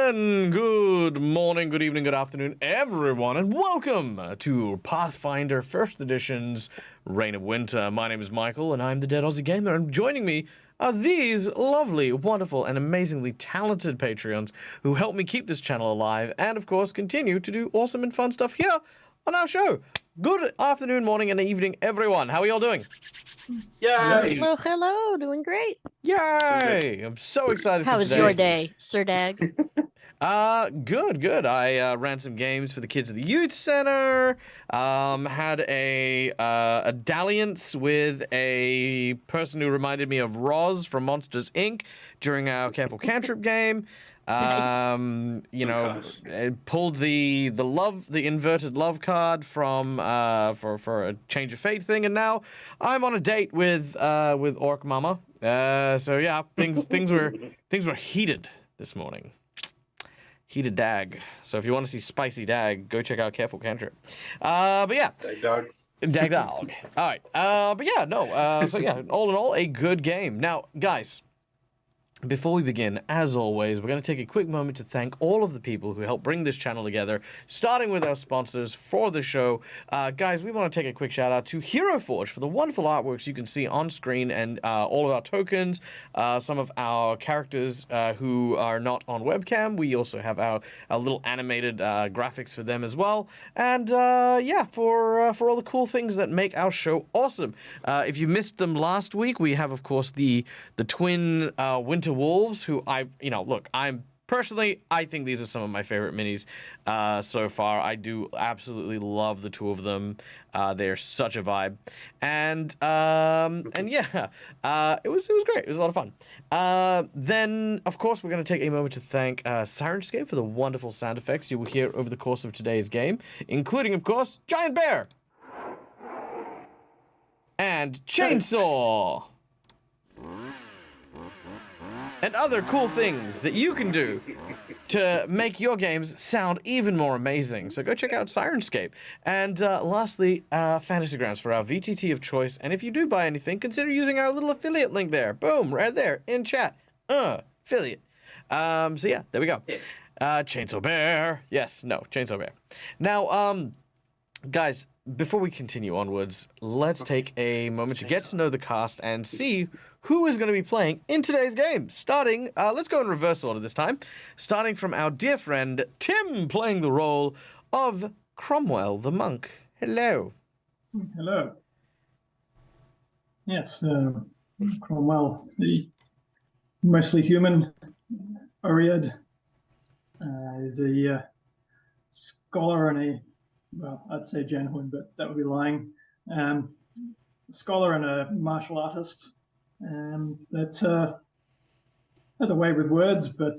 And good morning, good evening, good afternoon, everyone, and welcome to Pathfinder First Edition's Reign of Winter. My name is Michael, and I'm the Dead Aussie Gamer, and joining me are these lovely, wonderful, and amazingly talented Patreons who help me keep this channel alive, and of course continue to do awesome and fun stuff here on our show. Good afternoon, morning, and evening, everyone. How are y'all doing? Yay! Hello, hello, doing great. Yay! I'm so excited How for was today. your day, Sir Dag? Good. I ran some games for the kids at the youth center. Had a dalliance with a person who reminded me of Roz from Monsters Inc. during our Careful Cantrip game. Pulled the inverted love card from for a change of fate thing, and now I'm on a date with Orc Mama. So yeah, things were heated this morning. Heated Dag. So if you want to see spicy Dag, go check out Careful Cantrip. But yeah. Dag dog. Dag dog. All right. But yeah, no. So yeah, all in all, a good game. Now, guys, before we begin, as always, we're going to take a quick moment to thank all of the people who helped bring this channel together, starting with our sponsors for the show. Guys, we want to take a quick shout out to Hero Forge for the wonderful artworks you can see on screen and all of our tokens, some of our characters who are not on webcam. We also have our little animated graphics for them as well. And yeah, for all the cool things that make our show awesome. If you missed them last week, we have, of course, the twin Winter Wolves, who I think these are some of my favorite minis so far. I do absolutely love the two of them. They're such a vibe, and yeah, it was great. It was a lot of fun. Then, of course, we're going to take a moment to thank Sirenscape for the wonderful sound effects you will hear over the course of today's game, including, of course, Giant Bear and Chainsaw. And other cool things that you can do to make your games sound even more amazing. So go check out Sirenscape. And lastly, Fantasy Grounds for our VTT of choice. And if you do buy anything, consider using our little affiliate link there. Boom, right there in chat. Affiliate. So yeah, there we go. Chainsaw Bear. Yes, no, Chainsaw Bear. Now, guys, before we continue onwards, let's take a moment to get to know the cast and see who is going to be playing in today's game. Starting, let's go in reverse order this time. Starting from our dear friend Tim, playing the role of Cromwell the monk. Hello. Hello. Yes, Cromwell, the mostly human Oread, is a scholar and a, well, I'd say gentleman, but that would be lying. A scholar and a martial artist that has a way with words, but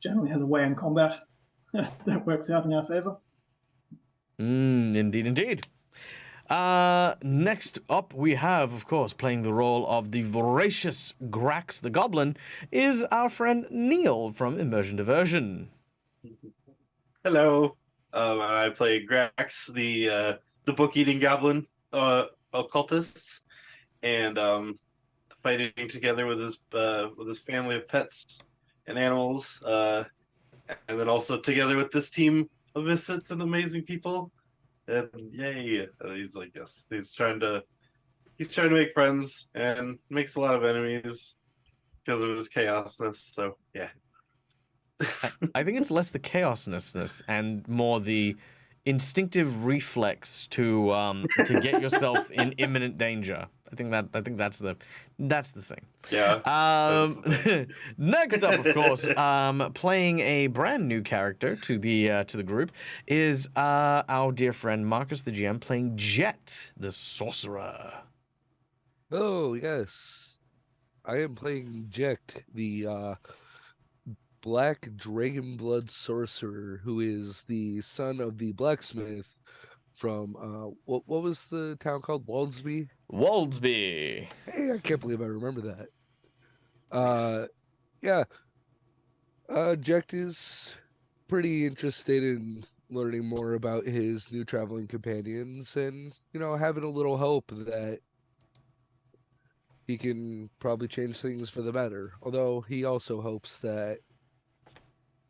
generally has a way in combat that works out in our favor. Indeed. Next up, we have, of course, playing the role of the voracious Grax the Goblin, is our friend Neil from Immersion Diversion. Hello. I play Grax, the book-eating goblin occultist, and fighting together with his family of pets and animals, and then also together with this team of misfits and amazing people. And yay! He's like, yes, he's trying to make friends and makes a lot of enemies because of his chaosness. So yeah. I think it's less the chaosness and more the instinctive reflex to get yourself in imminent danger. I think that's the thing. Yeah. Next up, of course, playing a brand new character to the group is our dear friend Marcus the GM, playing Jet the Sorcerer. Oh yes, I am playing Jet, the Black Dragon Blood Sorcerer, who is the son of the blacksmith from what was the town called? Waldsby. Waldsby. Hey, I can't believe I remember that. Yeah. Jack is pretty interested in learning more about his new traveling companions and, having a little hope that he can probably change things for the better. Although he also hopes that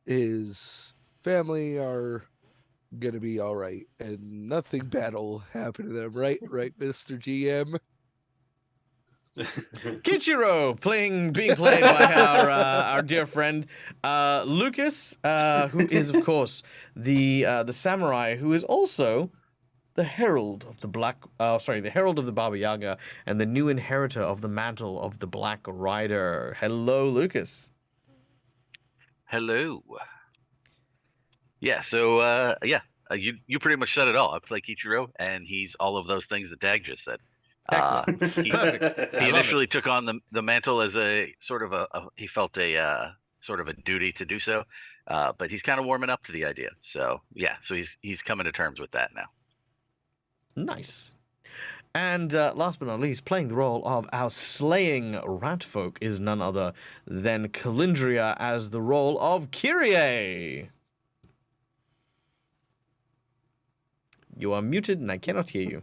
his family are gonna be all right, and nothing bad'll happen to them, right, Mr. GM? Kichiro being played by our dear friend Lucas, who is of course the samurai who is also the herald of the the herald of the Baba Yaga and the new inheritor of the mantle of the Black Rider. Hello, Lucas. Hello. Yeah, so you pretty much said it all. I play Kichiro, and he's all of those things that Dag just said. Excellent. Perfect. He initially took on the mantle as a sort of he felt a sort of a duty to do so, but he's kind of warming up to the idea. So yeah, so he's coming to terms with that now. Nice. And last but not least, playing the role of our slaying ratfolk is none other than Calindria as the role of Kyrie. You are muted and I cannot hear you.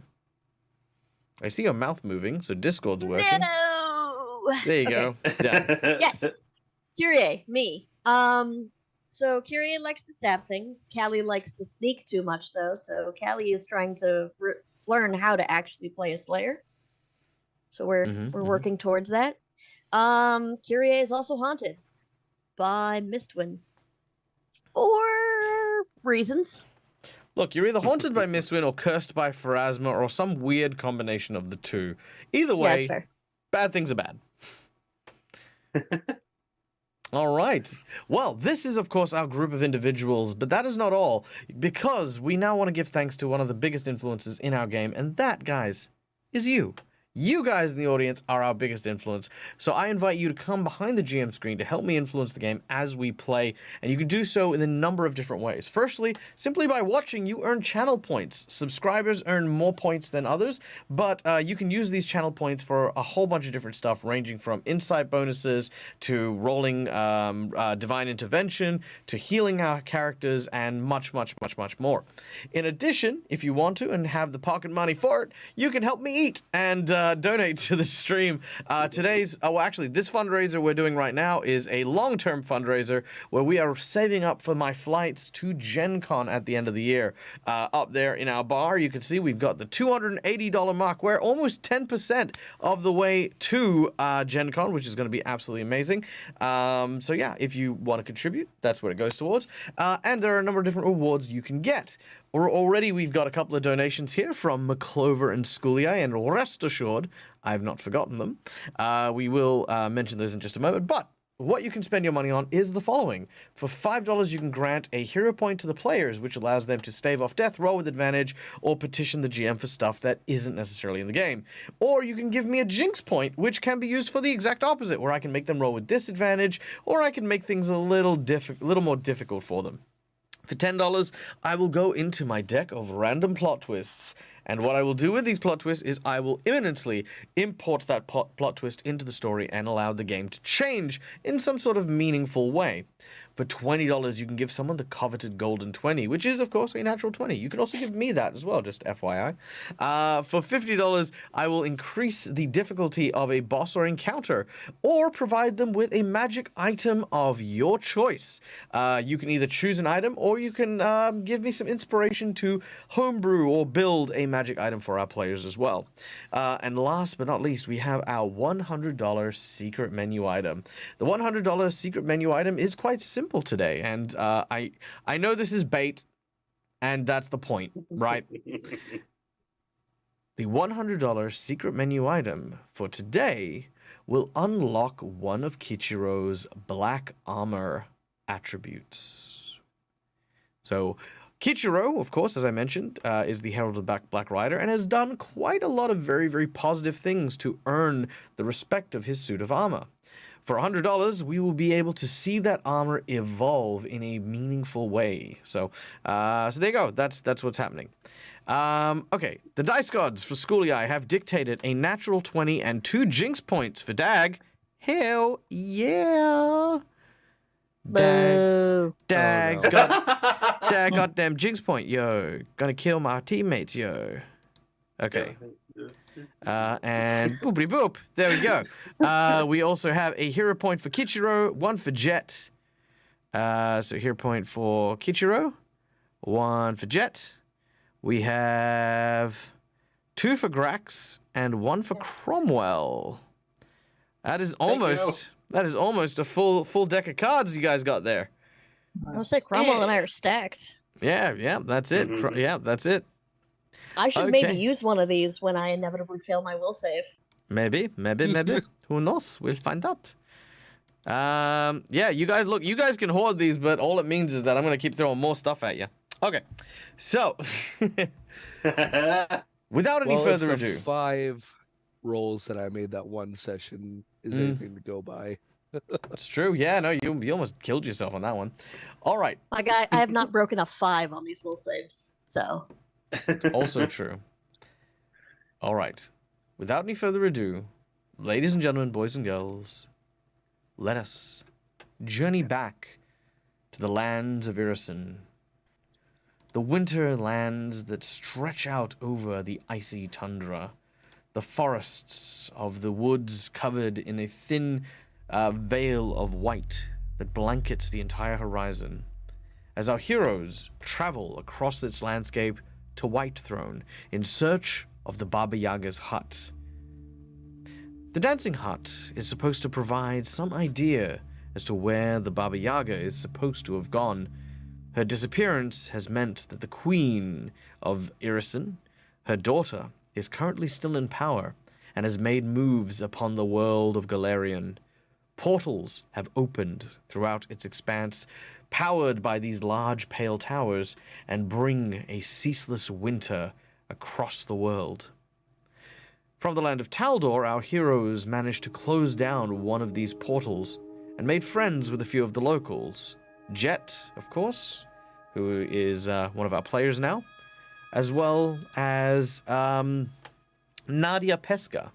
I see your mouth moving, so Discord's working. No. There you go. Yeah. Yes. Kyrie, me. So Kyrie likes to stab things. Callie likes to sneak too much, though. So Callie is trying to learn how to actually play a Slayer. So we're working towards that. Kyrie is also haunted by Mistwind for reasons. Look, you're either haunted by Mistwind or cursed by Pharasma or some weird combination of the two. Either way, that's fair. Bad things are bad. All right. Well, this is, of course, our group of individuals, but that is not all, because we now want to give thanks to one of the biggest influences in our game, and that, guys, is you. You guys in the audience are our biggest influence, so I invite you to come behind the GM screen to help me influence the game as we play, and you can do so in a number of different ways. Firstly, simply by watching, you earn channel points. Subscribers earn more points than others, but you can use these channel points for a whole bunch of different stuff, ranging from insight bonuses to rolling divine intervention to healing our characters and much, much, much, much more. In addition, if you want to and have the pocket money for it, you can help me eat and donate to the stream. This fundraiser we're doing right now is a long-term fundraiser where we are saving up for my flights to Gen Con at the end of the year. Up there in our bar, you can see we've got the $280 mark. We're almost 10% of the way to Gen Con, which is going to be absolutely amazing. So yeah, if you want to contribute, that's what it goes towards. And there are a number of different rewards you can get. Already we've got a couple of donations here from McClover and Schoolie, and rest assured, I've not forgotten them. We will mention those in just a moment, but what you can spend your money on is the following. For $5, you can grant a hero point to the players, which allows them to stave off death, roll with advantage, or petition the GM for stuff that isn't necessarily in the game. Or you can give me a jinx point, which can be used for the exact opposite, where I can make them roll with disadvantage, or I can make things a little more difficult for them. For $10, I will go into my deck of random plot twists, and what I will do with these plot twists is I will imminently import that plot twist into the story and allow the game to change in some sort of meaningful way. For $20, you can give someone the coveted golden 20, which is, of course, a natural 20. You can also give me that as well, just FYI. For $50, I will increase the difficulty of a boss or encounter, or provide them with a magic item of your choice. You can either choose an item, or you can give me some inspiration to homebrew or build a magic item for our players as well. And last but not least, we have our $100 secret menu item. The $100 secret menu item is quite simple today, and I know this is bait, and that's the point, right? The $100 secret menu item for today will unlock one of Kichiro's black armor attributes. So Kichiro, of course, as I mentioned, is the Herald of the Black Rider and has done quite a lot of very, very positive things to earn the respect of his suit of armor. For $100, we will be able to see that armor evolve in a meaningful way. So there you go. That's what's happening. Okay, the dice gods for Schoolie have dictated a natural 20 and 2 jinx points for Dag. Hell yeah! Dag's got them jinx point, yo. Gonna kill my teammates, yo. Okay. And boopity boop. There we go. We also have a hero point for Kichiro, one for Jet, So hero point for Kichiro, 1 for Jet. We have 2 for Grax and 1 for Cromwell. That is almost a full deck of cards you guys got there. I would say Cromwell and I are stacked. Yeah, that's it. Yeah, that's it. I should Okay. maybe use one of these when I inevitably fail my will save. Maybe. Who knows? We'll find out. Yeah, you guys can hoard these, but all it means is that I'm gonna keep throwing more stuff at you. Okay, so without any further it's the ado, 5 rolls that I made that one session is anything to go by. it's true. Yeah, no, you almost killed yourself on that one. All right, Like I have not broken a 5 on these will saves, so also true. All right, without any further ado, ladies and gentlemen, boys and girls, let us journey back to the lands of Irrisen. The winter lands that stretch out over the icy tundra. The forests of the woods covered in a thin veil of white that blankets the entire horizon. As our heroes travel across its landscape to Whitethrone in search of the Baba Yaga's hut. The dancing hut is supposed to provide some idea as to where the Baba Yaga is supposed to have gone. Her disappearance has meant that the Queen of Irrisen, her daughter, is currently still in power and has made moves upon the world of Galarian. Portals have opened throughout its expanse, powered by these large pale towers, and bring a ceaseless winter across the world. From the land of Taldor, our heroes managed to close down one of these portals and made friends with a few of the locals. Jet, of course, who is one of our players now, as well as Nadia Pesca,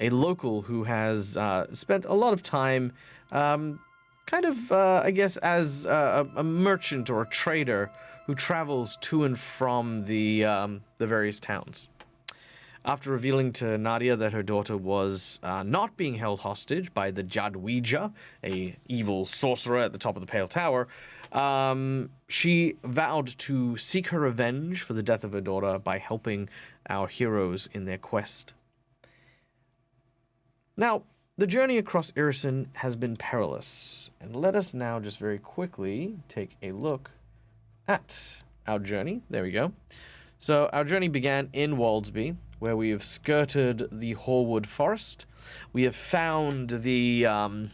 a local who has spent a lot of time I guess, as a merchant or a trader who travels to and from the various towns. After revealing to Nadia that her daughter was not being held hostage by the Jadwija, a evil sorcerer at the top of the Pale Tower, she vowed to seek her revenge for the death of her daughter by helping our heroes in their quest. Now, the journey across Irrisen has been perilous, and let us now just very quickly take a look at our journey. There we go. So our journey began in Waldsby, where we have skirted the Horwood Forest. We have found the home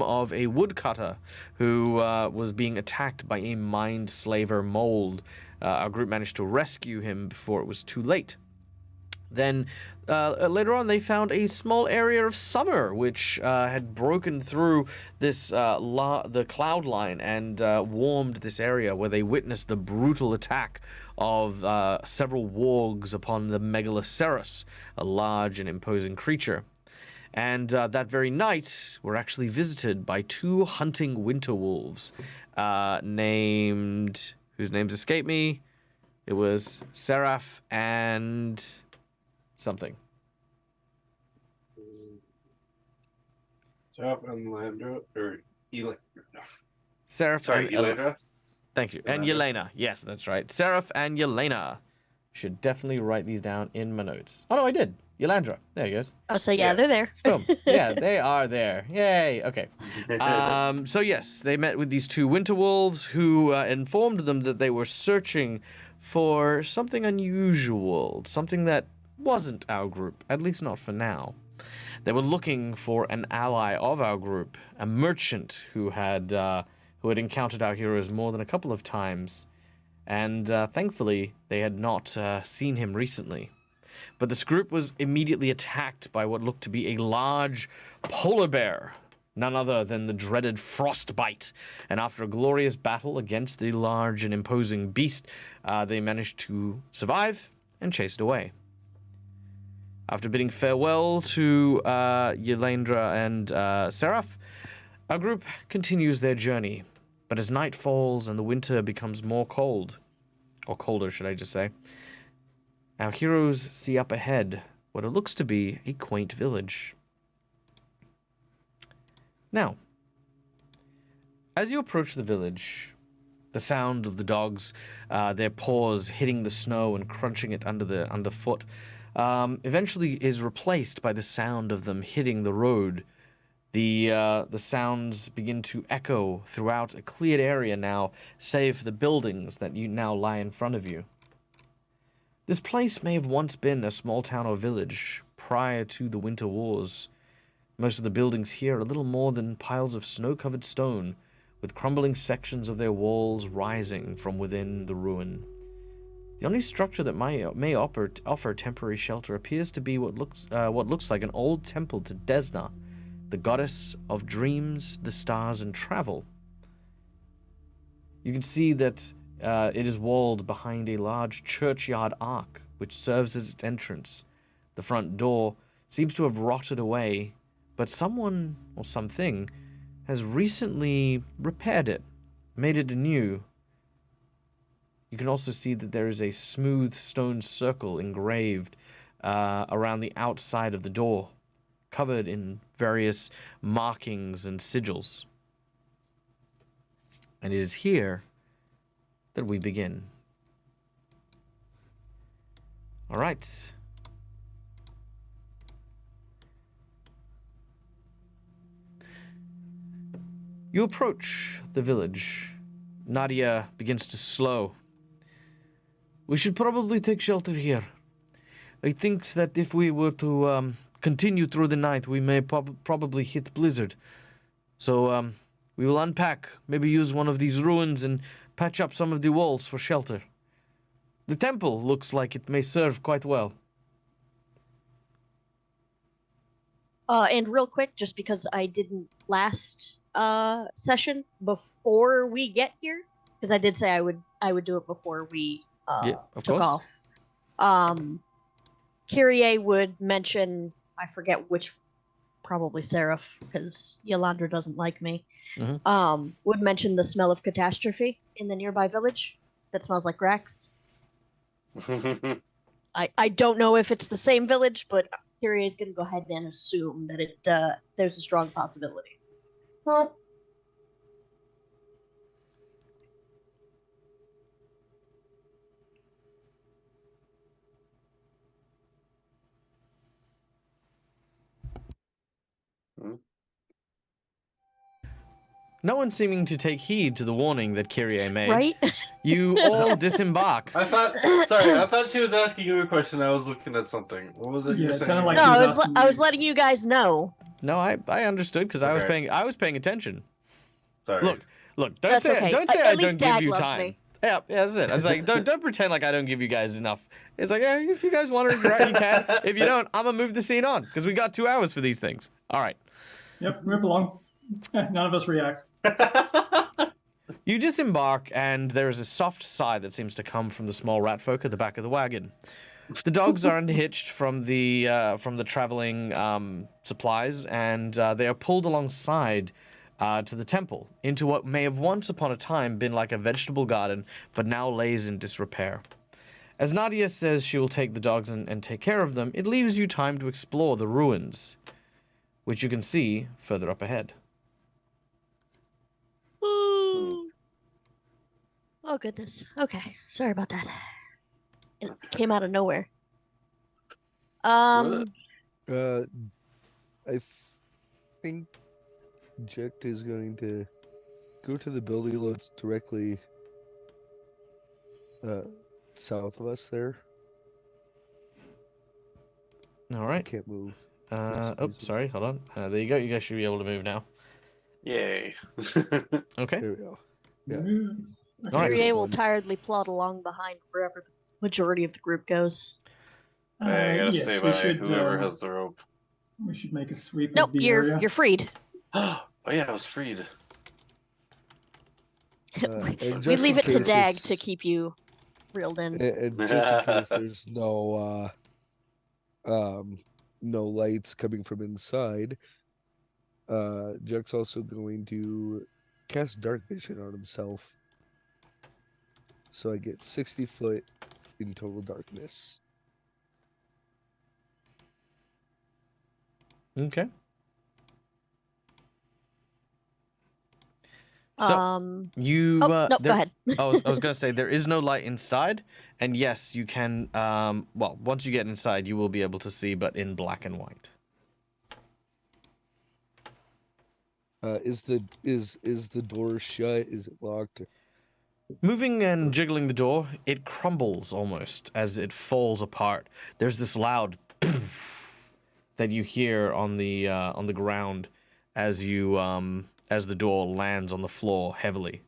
of a woodcutter who was being attacked by a mind slaver mold. Our group managed to rescue him before it was too late. Then later on, they found a small area of summer, which had broken through this the cloud line and warmed this area, where they witnessed the brutal attack of several wargs upon the Megaloceros, a large and imposing creature. And that very night, we're actually visited by 2 hunting winter wolves, whose names escape me. It was Seraph and something. Seraph and Landra, or Seraph sorry, and Elandra. Thank you. And Yelena. Yes, that's right. Seraph and Yelena. Should definitely write these down in my notes. Oh, no, I did. Yelandra. There he goes. oh, so yeah, they're there. Boom. Yeah, they are there. Yay. Okay. So, yes, they met with these 2 winter wolves who informed them that they were searching for something unusual, something that wasn't our group, at least not for now. They were looking for an ally of our group, a merchant who had encountered our heroes more than a couple of times, and thankfully they had not seen him recently. But this group was immediately attacked by what looked to be a large polar bear, none other than the dreaded Frostbite. And after a glorious battle against the large and imposing beast, they managed to survive and chase it away. After bidding farewell to Yelendra and Seraph, our group continues their journey. But as night falls and the winter becomes more cold, or colder, should I just say, our heroes see up ahead what it looks to be a quaint village. Now, As you approach the village, the sound of the dogs, their paws hitting the snow and crunching it underfoot, eventually is replaced by the sound of them hitting the road. The sounds begin to echo throughout a cleared area now, save for the buildings that you now lie in front of you. This place may have once been a small town or village prior to the Winter Wars. Most of the buildings here are little more than piles of snow-covered stone, with crumbling sections of their walls rising from within the ruin. The only structure that may offer temporary shelter appears to be what looks like an old temple to Desna, the goddess of dreams, the stars, and travel. You can see that it is walled behind a large churchyard arch, which serves as its entrance. The front door seems to have rotted away, but someone or something has recently repaired it, made it anew. You can also see that there is a smooth stone circle engraved around the outside of the door, covered in various markings and sigils. And it is here that we begin. All right. You approach the village. Nadia begins to slow. We should probably take shelter here. I think that if we were to continue through the night, we may probably hit blizzard. So we will unpack, maybe use one of these ruins and patch up some of the walls for shelter. The temple looks like it may serve quite well. And real quick, just because I didn't last session before we get here, because I did say I would do it before we of took course. off. Kyrie would mention, I forget which, probably Seraph, because Yolanda doesn't like me. Would mention the smell of catastrophe in the nearby village that smells like Grax. I don't know if it's the same village, but Kyrie is going to go ahead and assume that it there's a strong possibility. No one seeming to take heed to the warning that Kyrie made. Right? You all disembark. I thought she was asking you a question. I was looking at something. What was it you Yeah, were it saying? sounded like No, he I was was asking I was you. letting you guys know. No, I understood because Okay. I was paying attention. Sorry. Look, don't That's say okay. don't say At I least don't give Dad you loves time. me. Yeah, that's it. I was like, don't pretend like I don't give you guys enough. It's like, yeah, if you guys want to interact, you can. If you don't, I'm gonna move the scene on because we got 2 hours for these things. All right. Yep, move along. None of us react. You disembark, and there is a soft sigh that seems to come from the small rat folk at the back of the wagon. The dogs are unhitched from the traveling supplies, and they are pulled alongside to the temple into what may have once upon a time been like a vegetable garden, but now lays in disrepair. As Nadia says she will take the dogs and take care of them, it leaves you time to explore the ruins, which you can see further up ahead. Oh goodness. Okay, sorry about that. It came out of nowhere. I think Jekt is going to go to the building that's directly south of us there. All I right. can't move. Sorry, hold on. There you go. You guys should be able to move now. Yay. Okay. There we go. Yeah. Move. Okay, All right. Kyrie will one. tiredly plod along behind wherever the majority of the group goes. Hey, I gotta yes, stay we by should, whoever has the rope. We should make a sweep Nope, of the you're area. freed. Oh yeah, I was freed. And We just leave in it to case Dag it's- to keep you reeled in. And just in case there's no no lights coming from inside, Jack's also going to cast dark vision on himself. So I get 60 foot in total darkness. Okay. So, You Oh, no, go ahead. I was gonna say there is no light inside, and yes, you can. Well, once you get inside, you will be able to see, but in black and white. Is the door shut? Is it locked? Moving and jiggling the door, it crumbles almost as it falls apart. There's this loud that you hear on the ground as you as the door lands on the floor heavily.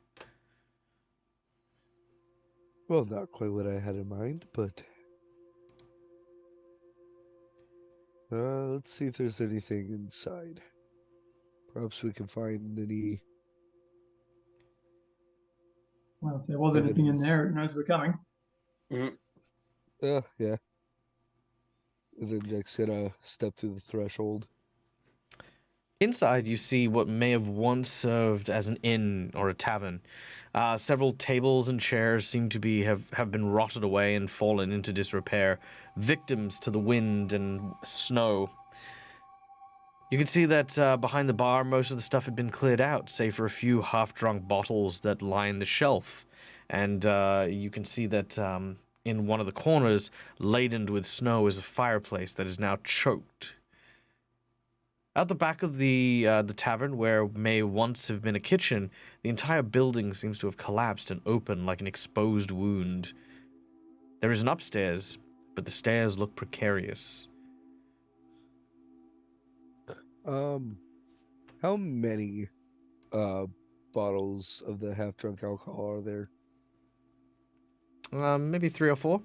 Well, not quite what I had in mind, but let's see if there's anything inside. Perhaps we can find any. Well, if there was anything in Evidence. there, it knows we're coming. Yeah. And then Jack's gonna step through the threshold. Inside, you see what may have once served as an inn or a tavern. Several tables and chairs seem to have been rotted away and fallen into disrepair, victims to the wind and snow. You can see that behind the bar, most of the stuff had been cleared out, save for a few half-drunk bottles that line the shelf. And you can see that in one of the corners, laden with snow, is a fireplace that is now choked. Out the back of the tavern, where may once have been a kitchen, the entire building seems to have collapsed and opened like an exposed wound. There is an upstairs, but the stairs look precarious. How many bottles of the half-drunk alcohol are there? Maybe 3 or 4.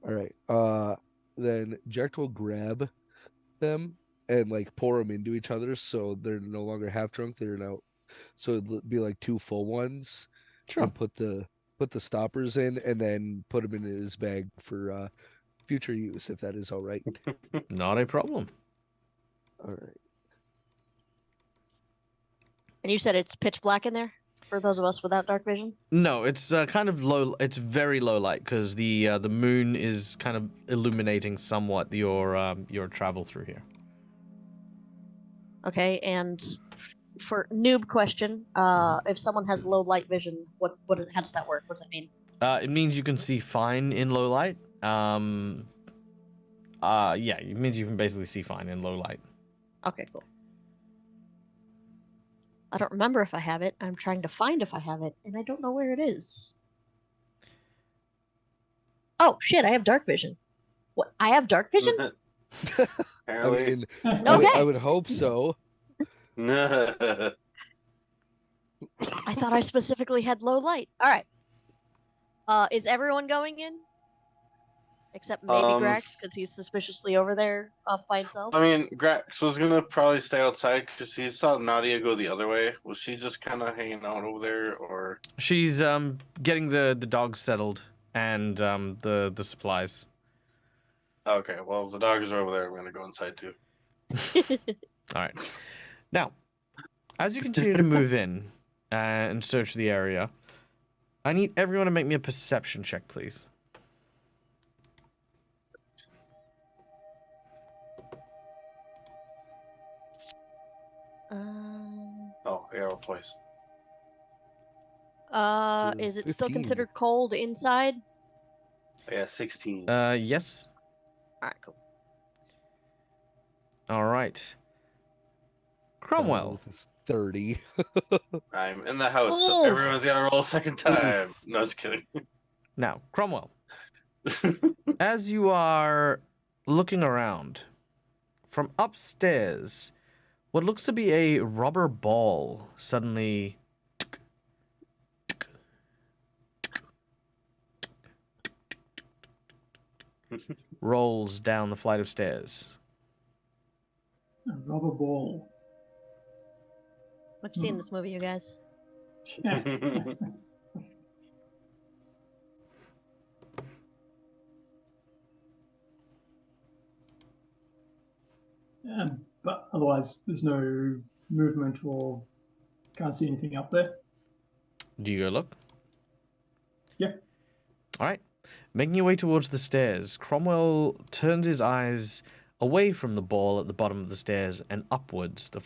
All right. Then Jack will grab them and like pour them into each other, so they're no longer half-drunk. They're now, so it'd be like 2 full ones. Sure. And put the stoppers in, and then put them in his bag for future use, if that is all right. Not a problem. All right. And you said it's pitch black in there for those of us without dark vision? No, it's kind of low. It's very low light because the moon is kind of illuminating somewhat your travel through here. Okay, and for noob question, if someone has low light vision, how does that work? What does that mean? It means you can see fine in low light. Yeah, it means you can basically see fine in low light. Okay, cool. I don't remember if I have it. I'm trying to find if I have it, and I don't know where it is. Oh, shit, I have dark vision. What? I have dark vision? I Apparently. mean, Okay. I would hope so. I thought I specifically had low light. All right. Is everyone going in? Except maybe Grax, because he's suspiciously over there off by himself. I mean, Grax was gonna probably stay outside because she saw Nadia go the other way. Was she just kind of hanging out over there, or? She's getting the dogs settled and the supplies. Okay, well, the dogs are over there. I'm gonna go inside too. All right. Now, as you continue to move in and search the area, I need everyone to make me a perception check, please. Oh, I rolled twice. Is it still 15. considered cold inside? Yeah, 16. Yes. All right, cool. All right. Cromwell. With his 30. I'm in the house, Oh. so everyone's gotta roll a second time. No, just kidding. Now, Cromwell, as you are looking around, from upstairs, what looks to be a rubber ball suddenly rolls down the flight of stairs. A rubber ball. What you see in this movie, you guys? But otherwise, there's no movement or can't see anything up there. Do you go look? Yeah. All right. Making your way towards the stairs, Cromwell turns his eyes away from the ball at the bottom of the stairs and upwards. The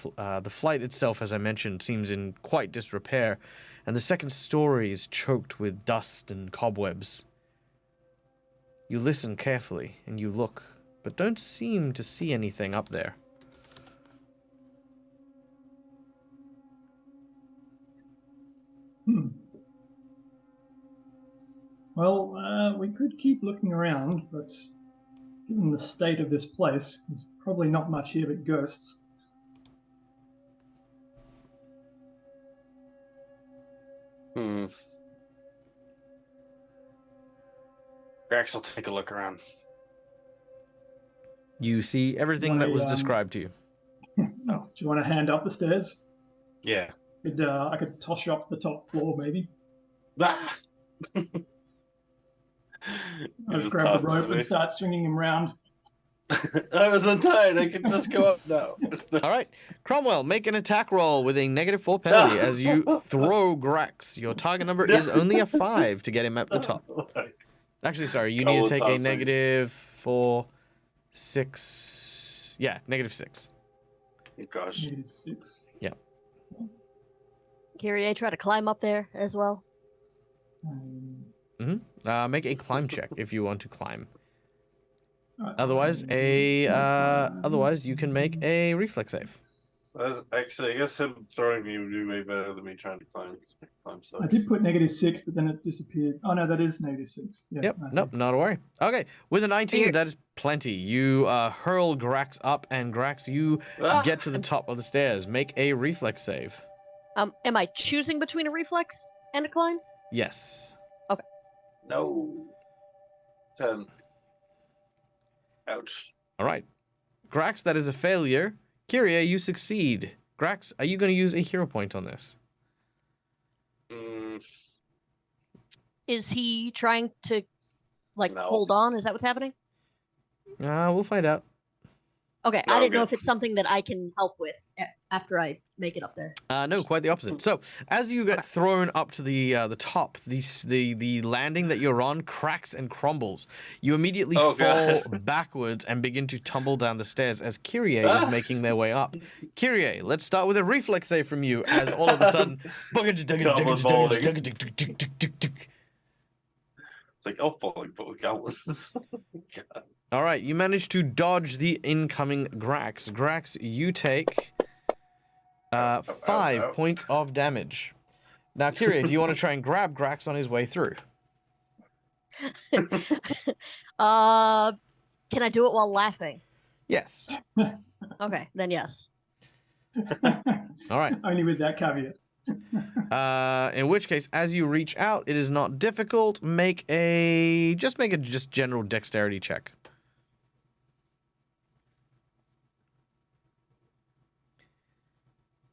flight itself, as I mentioned, seems in quite disrepair, and the second story is choked with dust and cobwebs. You listen carefully, and you look, but don't seem to see anything up there. Well, we could keep looking around, but given the state of this place, there's probably not much here but ghosts. Grax will take a look around. You see everything that was described to you. Do you want to hand up the stairs? Yeah. I could toss you up to the top floor, maybe. Ah! I'll just grab the rope and start swinging him round. I was untied. I can just go up now. All right. Cromwell, make an attack roll with a -4 penalty as you throw Grax. Your target number is only a 5 to get him up the top. Actually, sorry, you need to take a -4, 6. Yeah, -6. Oh, gosh. -6. Yeah. Kyrie, try to climb up there as well. Make a climb check if you want to climb. Right, Otherwise, otherwise you can make a reflex save. Actually, I guess him throwing me would be way better than me trying to climb. So I did put -6, but then it disappeared. Oh no, that is -6. Yeah, Yep. okay. Nope. Not a worry. Okay. With a 19, that is plenty. You hurl Grax up, and Grax, you get to the top of the stairs. Make a reflex save. Am I choosing between a reflex and a climb? Yes. No. 10. Ouch. All right. Grax, that is a failure. Kyrie, you succeed. Grax, are you going to use a hero point on this? Is he trying to, No. hold on? Is that what's happening? We'll find out. Okay, No, I didn't know good. if it's something that I can help with after I make it up there. No, quite the opposite. So, as you get thrown up to the top, the landing that you're on cracks and crumbles. You immediately fall backwards and begin to tumble down the stairs as Kyrie is making their way up. Kyrie, let's start with a reflex save from you as all of a sudden... It's like, oh, falling, but with goblins. God. All right, you manage to dodge the incoming Grax. Grax, you take 5 points of damage. Now, Kyrie, do you want to try and grab Grax on his way through? Can I do it while laughing? Yes. Okay, then yes. All right. Only with that caveat. In which case, as you reach out, it is not difficult. Make a general dexterity check.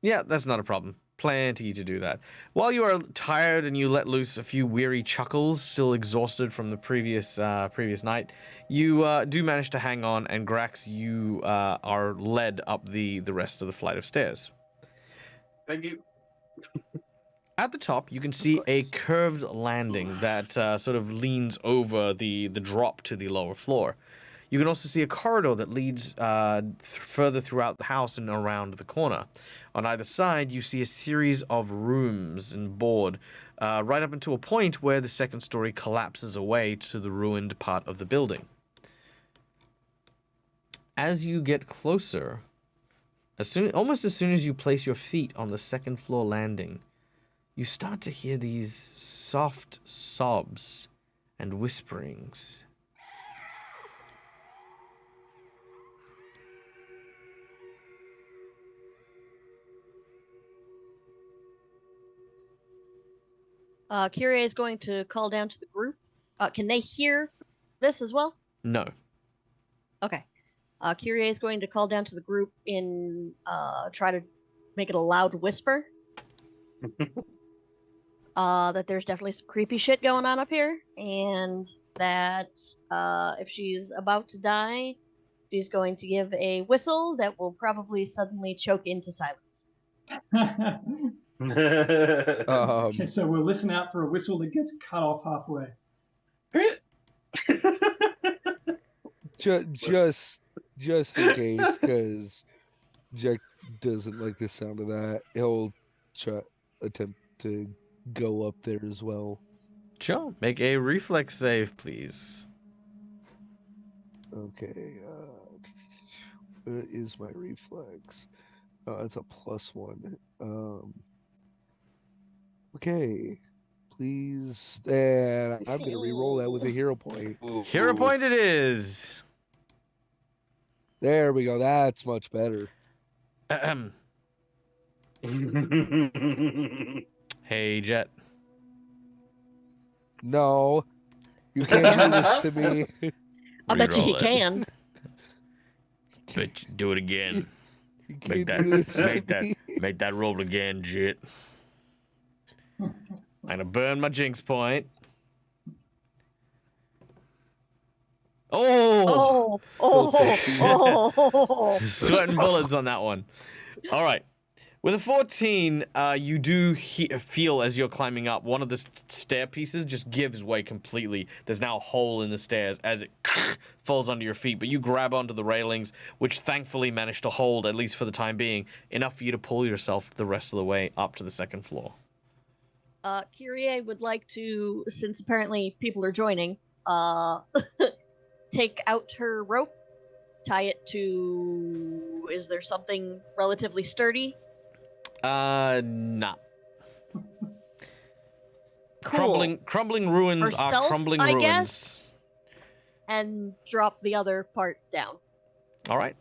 Yeah, that's not a problem. Plenty to do that. While you are tired and you let loose a few weary chuckles, still exhausted from the previous night, you do manage to hang on, and Grax, you are led up the rest of the flight of stairs. Thank you. At the top, you can see a curved landing that sort of leans over the drop to the lower floor. You can also see a corridor that leads further throughout the house and around the corner. On either side, you see a series of rooms and board, right up until a point where the second story collapses away to the ruined part of the building. As you get closer, almost as soon as you place your feet on the second floor landing, you start to hear these soft sobs and whisperings. Kyrie is going to call down to the group. Can they hear this as well? No. Okay. Kyrie is going to call down to the group try to make it a loud whisper. That there's definitely some creepy shit going on up here, and that if she's about to die, she's going to give a whistle that will probably suddenly choke into silence. Okay, so we'll listen out for a whistle that gets cut off halfway. Just just in case, because Jack doesn't like the sound of that. He'll attempt to go up there as well. Sure. Make a reflex save, please. Okay. What is my reflex? Oh, it's a +1. Okay. Please. And I'm going to re-roll that with a hero point. Hero point it is. There we go. That's much better. Ahem. Hey, Jet. No. You can't do this to me. I bet you he Reroll it. can. Bet you do it again. You Make can't that, do this make to that, me. make that roll again, Jet. I'm gonna burn my jinx point. Oh! Oh. Sweating bullets on that one. All right. With a 14, you do feel as you're climbing up, one of the stair pieces just gives way completely. There's now a hole in the stairs as it falls under your feet, but you grab onto the railings, which thankfully managed to hold, at least for the time being, enough for you to pull yourself the rest of the way up to the second floor. Kyrie would like to, since apparently people are joining, take out her rope, tie it to. Is there something relatively sturdy? Nah. Cool. Crumbling ruins are Herself, crumbling I ruins. guess? And drop the other part down. All right.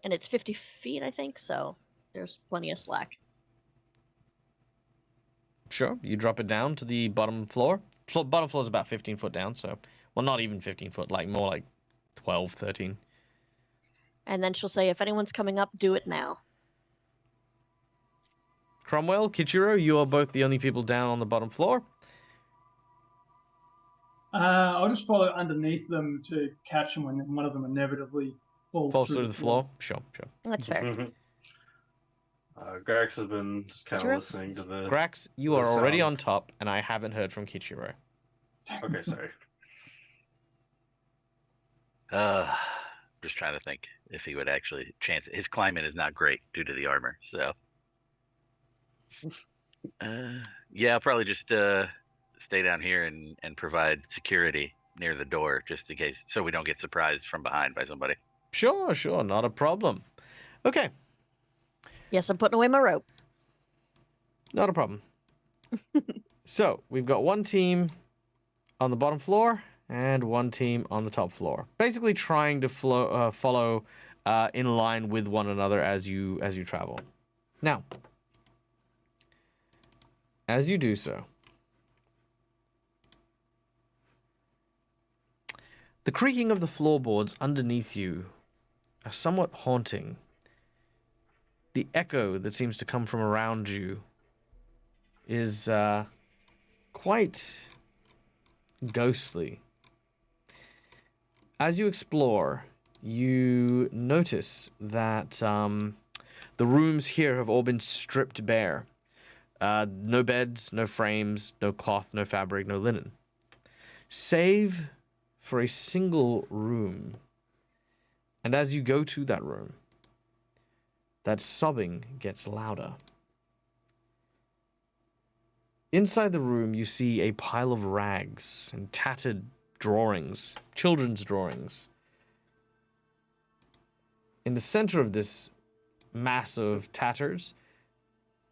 And it's 50 feet, I think, so there's plenty of slack. Sure. You drop it down to the bottom floor. Bottom floor is about 15 foot down, so... Well, not even 15 foot, like more like 12, 13. And then she'll say, if anyone's coming up, do it now. Cromwell, Kichiro, you are both the only people down on the bottom floor. I'll just follow underneath them to catch them when one of them inevitably falls Through the floor. Sure. That's fair. Grax has been kind of Kichiro? listening to the. Grax, you The are already sound. on top, and I haven't heard from Kichiro. Okay, sorry. Just trying to think if he would actually chance it. His climbing is not great due to the armor, so. Yeah, I'll probably just stay down here and provide security near the door just in case, so we don't get surprised from behind by somebody. Sure, not a problem. Okay, Yes, I'm putting away my rope. not a problem. So, we've got one team on the bottom floor and one team on the top floor. Basically trying to follow in line with one another as you travel. Now, as you do so, the creaking of the floorboards underneath you are somewhat haunting. The echo that seems to come from around you is quite ghostly. As you explore, you notice that the rooms here have all been stripped bare. No beds, no frames, no cloth, no fabric, no linen. Save for a single room. And as you go to that room, that sobbing gets louder. Inside the room, you see a pile of rags and tattered drawings, children's drawings. In the center of this mass of tatters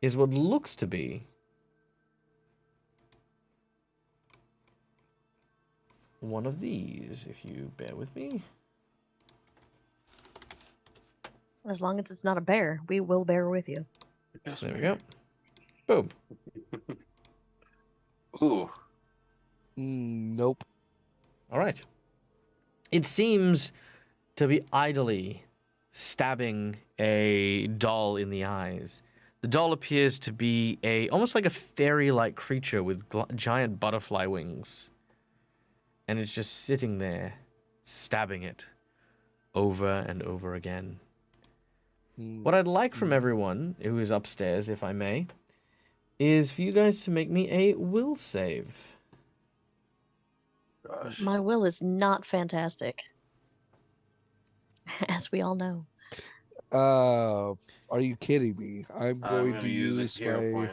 is what looks to be one of these, if you bear with me. As long as it's not a bear, we will bear with you. Yes, There we ma'am. go. Boom. Ooh. Nope. All right. It seems to be idly stabbing a doll in the eyes. The doll appears to be almost like a fairy-like creature with giant butterfly wings. And it's just sitting there, stabbing it over and over again. What I'd like from everyone who is upstairs, if I may, is for you guys to make me a will save. Gosh. My will is not fantastic. as we all know. Are you kidding me? I'm going to use a hero my. point.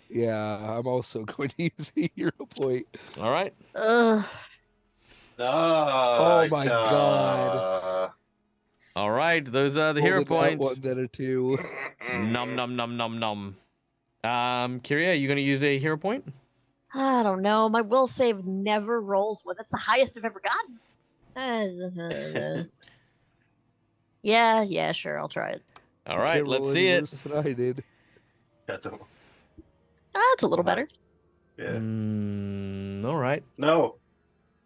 Yeah, I'm also going to use a hero point. All right. Ugh. Oh my god. All right. Those are the hero Holding out points. one, then a two. Nom nom nom nom nom. Kyria, are you gonna use a hero point? I don't know. My will save never rolls well. That's the highest I've ever gotten. Yeah, sure. I'll try it. All You right, can't let's roll see any it. worse than I did. That's a little better. Yeah. All right. No.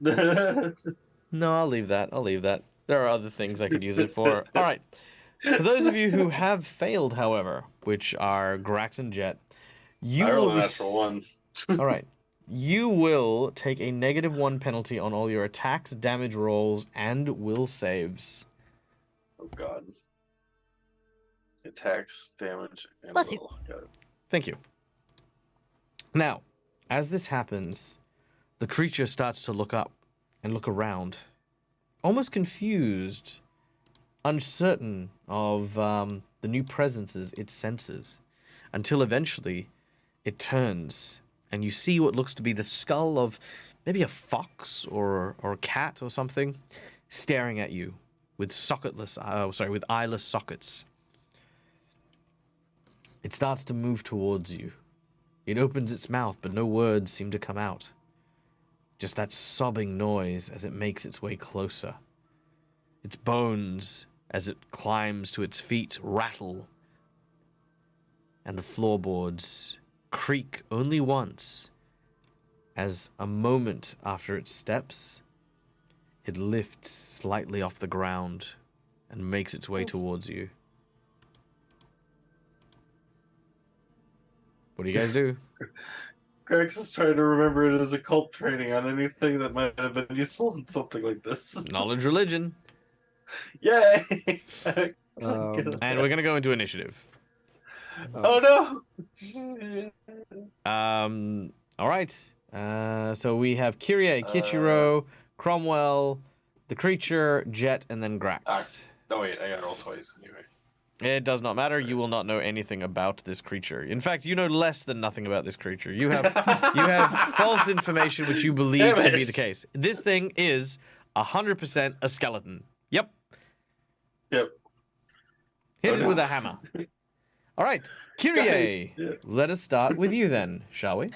No, I'll leave that. There are other things I could use it for. All right. For those of you who have failed, however, which are Grax and Jet, you I will rolled a natural one. All right. You will take a -1 penalty on all your attacks, damage rolls, and will saves. Oh god. Attacks, damage, and Bless you. will. Got it. Thank you. Now, as this happens, the creature starts to look up and look around, almost confused, uncertain of the new presences it senses, until eventually it turns and you see what looks to be the skull of maybe a fox or a cat or something staring at you with with eyeless sockets. It starts to move towards you. It opens its mouth, but no words seem to come out. Just that sobbing noise as it makes its way closer. Its bones, as it climbs to its feet, rattle, and the floorboards creak only once, as a moment after it steps, it lifts slightly off the ground and makes its way towards you. What do you guys do? Grex is trying to remember it as occult training on anything that might have been useful in something like this. Knowledge religion. Yay! And we're going to go into initiative. Oh no! All right. So we have Kyrie, Kichiro, Cromwell, the creature, Jet, and then Grax. No, wait, I got roll twice anyway. It does not matter. You will not know anything about this creature. In fact, you know less than nothing about this creature. You have false information which you believe to be the case. This thing is 100% a skeleton. Yep. Yep. Hit it with a hammer. All right, Kyrie. Let us start with you then, shall we?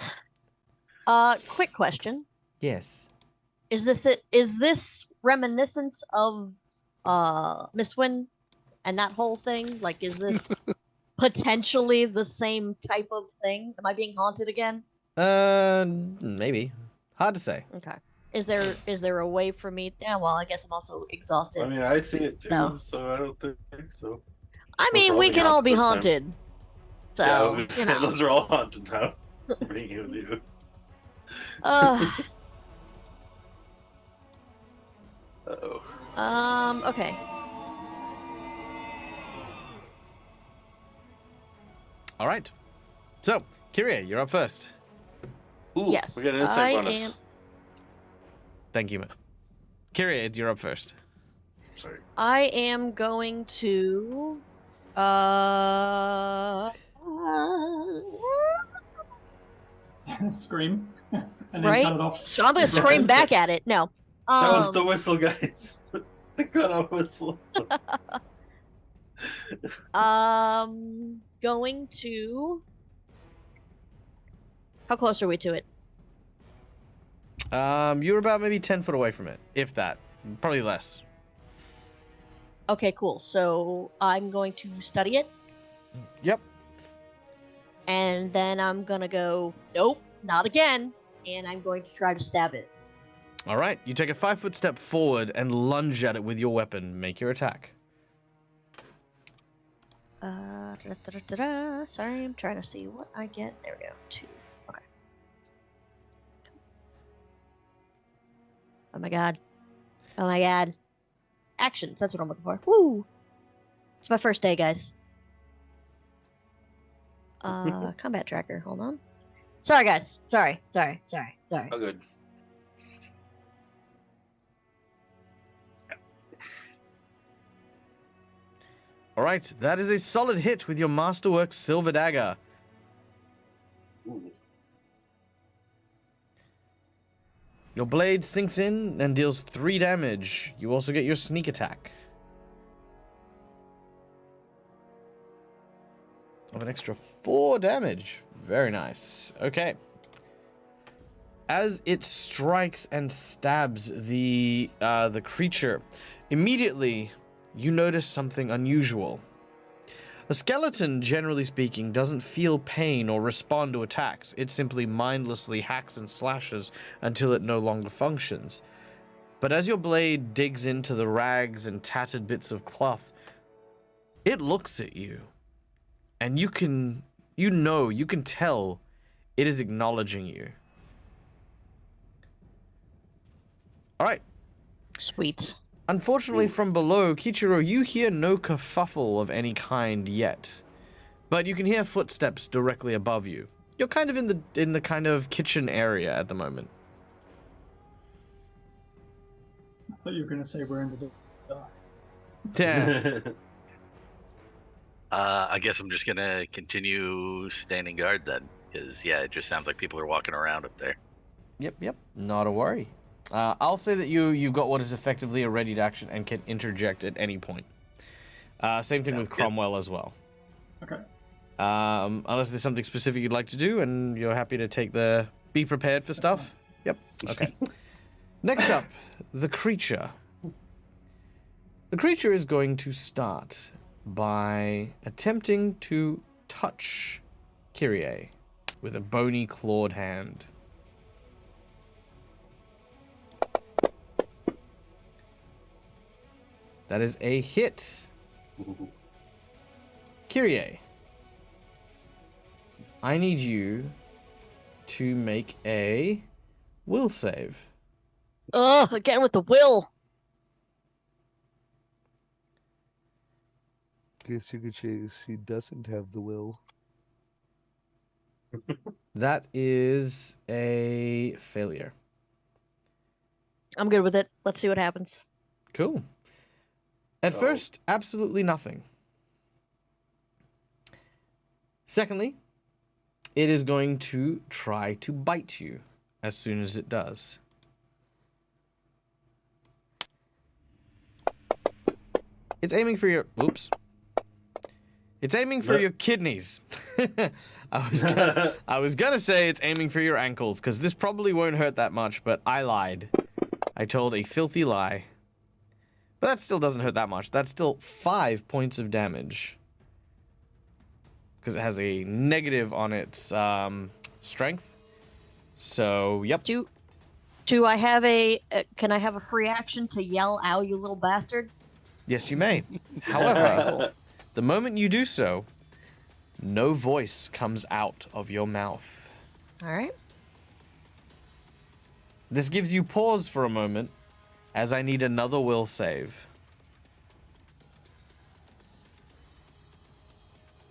Quick question. Yes. Is this reminiscent of Mistwin and that whole thing? Like, is this potentially the same type of thing? Am I being haunted again? Maybe. Hard to say. Okay. Is there a way for me? Yeah, well, I guess I'm also exhausted. I mean, I see it too, No. so I don't think so. I mean, we can all be haunted. So, Yeah, I was gonna you say, know. those are all haunted now. Being with you. Uh-oh. Okay. All right. So, Kyrie, you're up first. Ooh, Yes, we got an insight I bonus. am. Thank you, man. Kyrie, you're up first. Sorry. I am going to Scream. And then Right? cut it off. so I'm gonna scream back at it. No. That was the whistle, guys. The cut-off whistle. Going to. How close are we to it? You're about maybe 10 foot away from it, if that. Probably less. Okay, cool. So I'm going to study it, Yep. and then I'm gonna go, nope, not again, and I'm going to try to stab it. All right. You take a 5-foot step forward and lunge at it with your weapon. Make your attack. Sorry, I'm trying to see what I get. There we go. 2. Okay. Oh my god. Oh my god. Actions. That's what I'm looking for. Woo! It's my first day, guys. Combat tracker. Hold on. Sorry, guys. Sorry. Oh, good. All right, that is a solid hit with your Masterwork Silver Dagger. Ooh. Your blade sinks in and deals 3 damage. You also get your sneak attack of an extra 4 damage. Very nice. Okay. As it strikes and stabs the creature, immediately you notice something unusual. A skeleton, generally speaking, doesn't feel pain or respond to attacks. It simply mindlessly hacks and slashes until it no longer functions. But as your blade digs into the rags and tattered bits of cloth, it looks at you. And you can tell it is acknowledging you. All right. Sweet. Unfortunately, from below, Kichiro, you hear no kerfuffle of any kind yet, but you can hear footsteps directly above you. You're kind of in the kind of kitchen area at the moment. I thought you were going to say we're in the dark. Damn. I guess I'm just gonna continue standing guard then, because yeah, it just sounds like people are walking around up there. Yep. Not a worry. I'll say that you've got what is effectively a ready to action and can interject at any point. Same thing with Cromwell as well. Okay. Unless there's something specific you'd like to do and you're happy to take the... Be prepared for stuff? Yep. Okay. Next up, the creature. The creature is going to start by attempting to touch Kyrie with a bony clawed hand. That is a hit. Kyrie, I need you to make a will save. Ugh, again with the will. Guess you could say he doesn't have the will. That is a failure. I'm good with it. Let's see what happens. Cool. At first, absolutely nothing. Secondly, it is going to try to bite you as soon as it does. It's aiming for your... Oops. It's aiming for your kidneys. I was gonna say it's aiming for your ankles, because this probably won't hurt that much, but I lied. I told a filthy lie. But that still doesn't hurt that much. That's still 5 points of damage. Because it has a negative on its strength. So, yep. Do I have a... can I have a free action to yell, "Ow, you little bastard"? Yes, you may. However, the moment you do so, no voice comes out of your mouth. All right. This gives you pause for a moment, as I need another will save.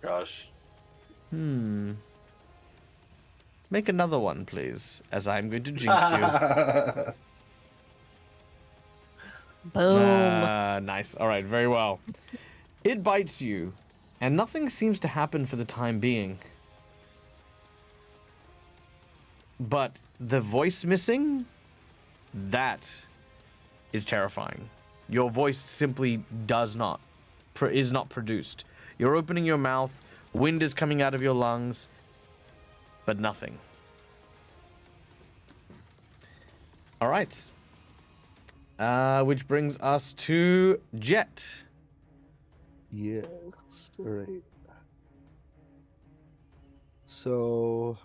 Gosh. Make another one, please, as I'm going to jinx you. Boom. Nice. All right, very well. It bites you, and nothing seems to happen for the time being. But the voice missing, that is terrifying. Your voice simply is not produced. You're opening your mouth, wind is coming out of your lungs, but nothing. All right. Which brings us to Jet. Yes. All right. So.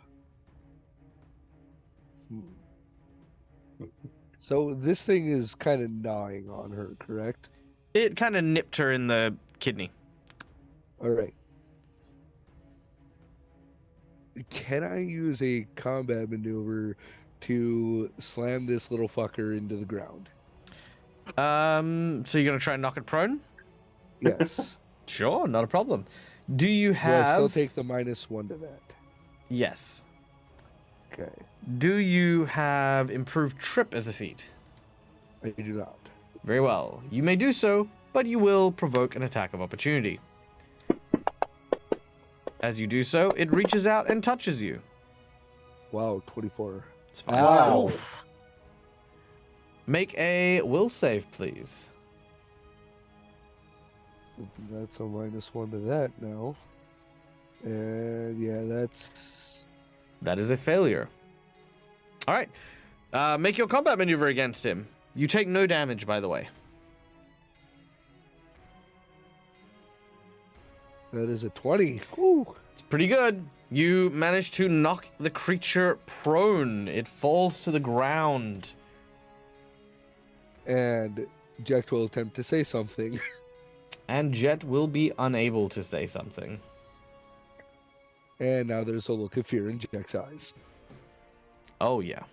So this thing is kind of gnawing on her, correct? It kind of nipped her in the kidney. All right. Can I use a combat maneuver to slam this little fucker into the ground? So you're gonna try and knock it prone? Yes. Sure, not a problem. Do you Do have... I still take the -1 to that? Yes. Okay. Do you have improved trip as a feat? I do not. Very well. You may do so, but you will provoke an attack of opportunity. As you do so, it reaches out and touches you. Wow, 24. It's fine. Ow. Oof. Make a will save, please. That's a -1 to that now. And yeah, that's... That is a failure. All right. Make your combat maneuver against him. You take no damage, by the way. That is a 20. Ooh. It's pretty good. You manage to knock the creature prone. It falls to the ground. And Jack will attempt to say something. And Jet will be unable to say something. And now there's a look of fear in Jack's eyes. Oh, yeah.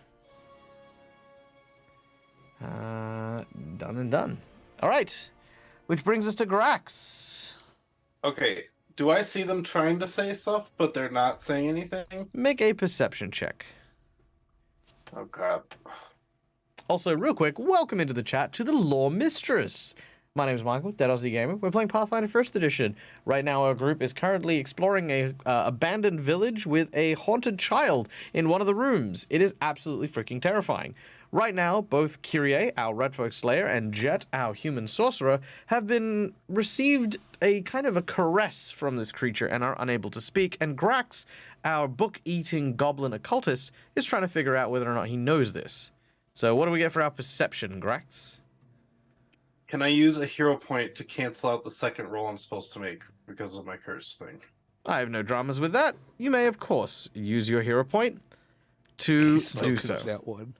Done and done. All right. Which brings us to Grax. Okay, do I see them trying to say stuff, but they're not saying anything? Make a perception check. Oh, God. Also, real quick, welcome into the chat to the Lore Mistress. My name is Michael, Dead Aussie Gamer. We're playing Pathfinder 1st Edition. Right now, our group is currently exploring a abandoned village with a haunted child in one of the rooms. It is absolutely freaking terrifying. Right now, both Kyrie, our Red Folk Slayer, and Jet, our Human Sorcerer, have been received a kind of a caress from this creature and are unable to speak. And Grax, our book-eating goblin occultist, is trying to figure out whether or not he knows this. So what do we get for our perception, Grax? Can I use a hero point to cancel out the second roll I'm supposed to make because of my curse thing? I have no dramas with that. You may, of course, use your hero point to do so. That one.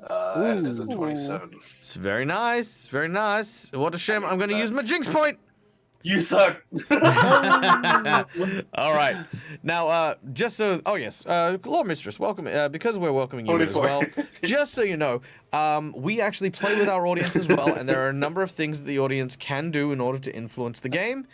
That is a 27. It's very nice. It's very nice. What a shame. I'm going to use my jinx point. You suck! All right. Now, just so... Oh, yes. Lord Mistress, welcome. Because we're welcoming you as well, just so you know, we actually play with our audience as well, and there are a number of things that the audience can do in order to influence the game.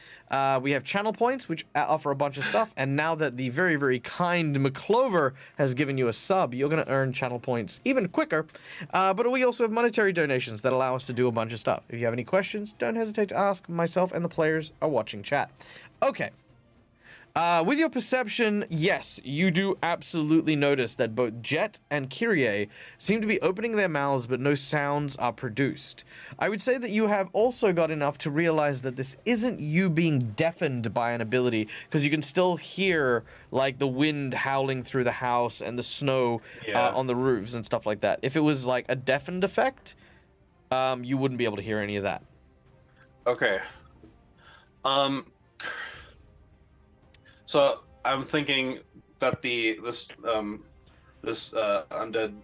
We have channel points, which offer a bunch of stuff, and now that the very, very kind McClover has given you a sub, you're going to earn channel points even quicker. But we also have monetary donations that allow us to do a bunch of stuff. If you have any questions, don't hesitate to ask. Myself and the players are watching chat. Okay. With your perception, yes, you do absolutely notice that both Jet and Kyrie seem to be opening their mouths, but no sounds are produced. I would say that you have also got enough to realize that this isn't you being deafened by an ability, because you can still hear, like, the wind howling through the house and the snow on the roofs and stuff like that. If it was, like, a deafened effect, you wouldn't be able to hear any of that. Okay. So I'm thinking that this undead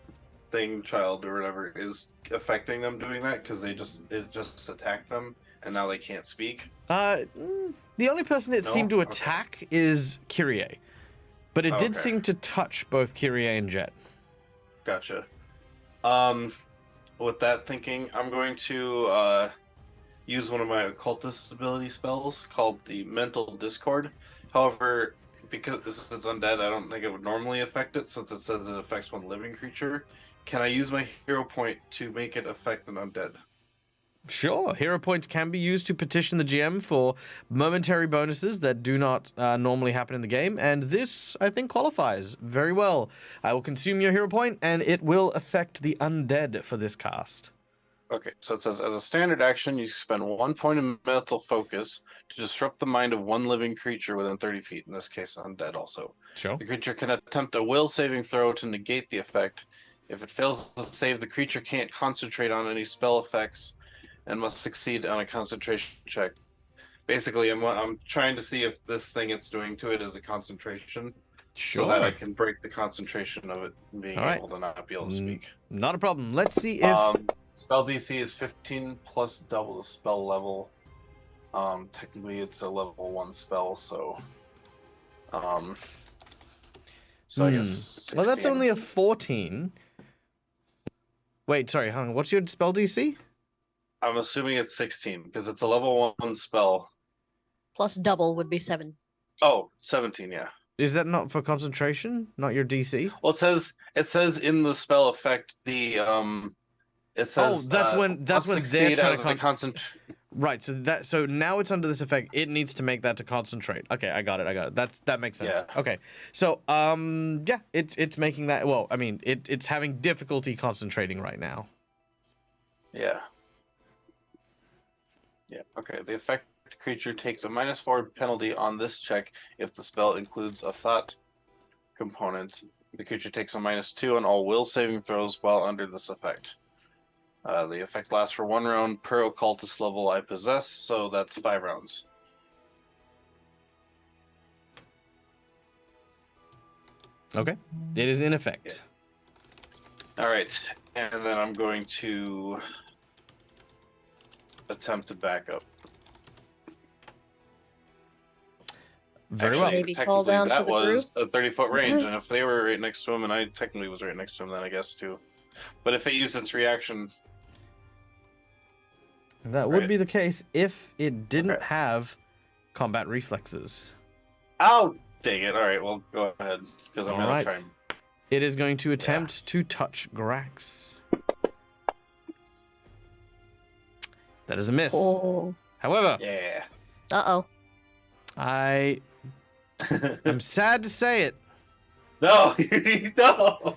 thing child or whatever is affecting them doing that because it just attacked them and now they can't speak. The only person it seemed to attack is Kyrie, but it did seem to touch both Kyrie and Jet. Gotcha. With that thinking, I'm going to use one of my occultist ability spells called the Mental Discord. However, because this is undead, I don't think it would normally affect it since it says it affects one living creature. Can I use my hero point to make it affect an undead? Sure. Hero points can be used to petition the GM for momentary bonuses that do not normally happen in the game, and this, I think, qualifies very well. I will consume your hero point, and it will affect the undead for this cast. Okay, so it says, as a standard action, you spend 1 point of mental focus to disrupt the mind of one living creature within 30 feet, in this case, undead also. Sure. The creature can attempt a will saving throw to negate the effect. If it fails to save, the creature can't concentrate on any spell effects and must succeed on a concentration check. Basically, I'm trying to see if this thing it's doing to it is a concentration, so that I can break the concentration of it being able to not be able to speak. Not a problem. Let's see if... Spell DC is 15 plus double the spell level. Technically it's a level 1 spell, so... I guess 16. Well, that's only a 14. Wait, sorry, hang on. What's your spell DC? I'm assuming it's 16, because it's a level 1 spell. Plus double would be 7. Oh, 17, yeah. Is that not for concentration? Not your DC? Well, it says in the spell effect, it says... that's when they're trying to... Right. So now it's under this effect. It needs to make that to concentrate. Okay, I got it. That makes sense. Yeah. Okay. So yeah, it's making that. Well, I mean, it's having difficulty concentrating right now. Yeah. Yeah. Okay. The effect creature takes a -4 penalty on this check if the spell includes a thought component. The creature takes a -2 on all will saving throws while under this effect. The effect lasts for 1 round per occultist level I possess, so that's 5 rounds. Okay. It is in effect. All right, and then I'm going to attempt to back up. Very Actually, well. Maybe call technically, down to that the was a 30-foot range, and if they were right next to him, and I technically was right next to him, then I guess too. But if it used its reaction, That would Right. be the case if it didn't Okay. have combat reflexes. oh dang it! All right, well go ahead because I'm All gonna right. try. And... It is going to attempt to touch Grax. That is a miss. Oh. However, Yeah. Uh-oh. I am sad to say it. No, no.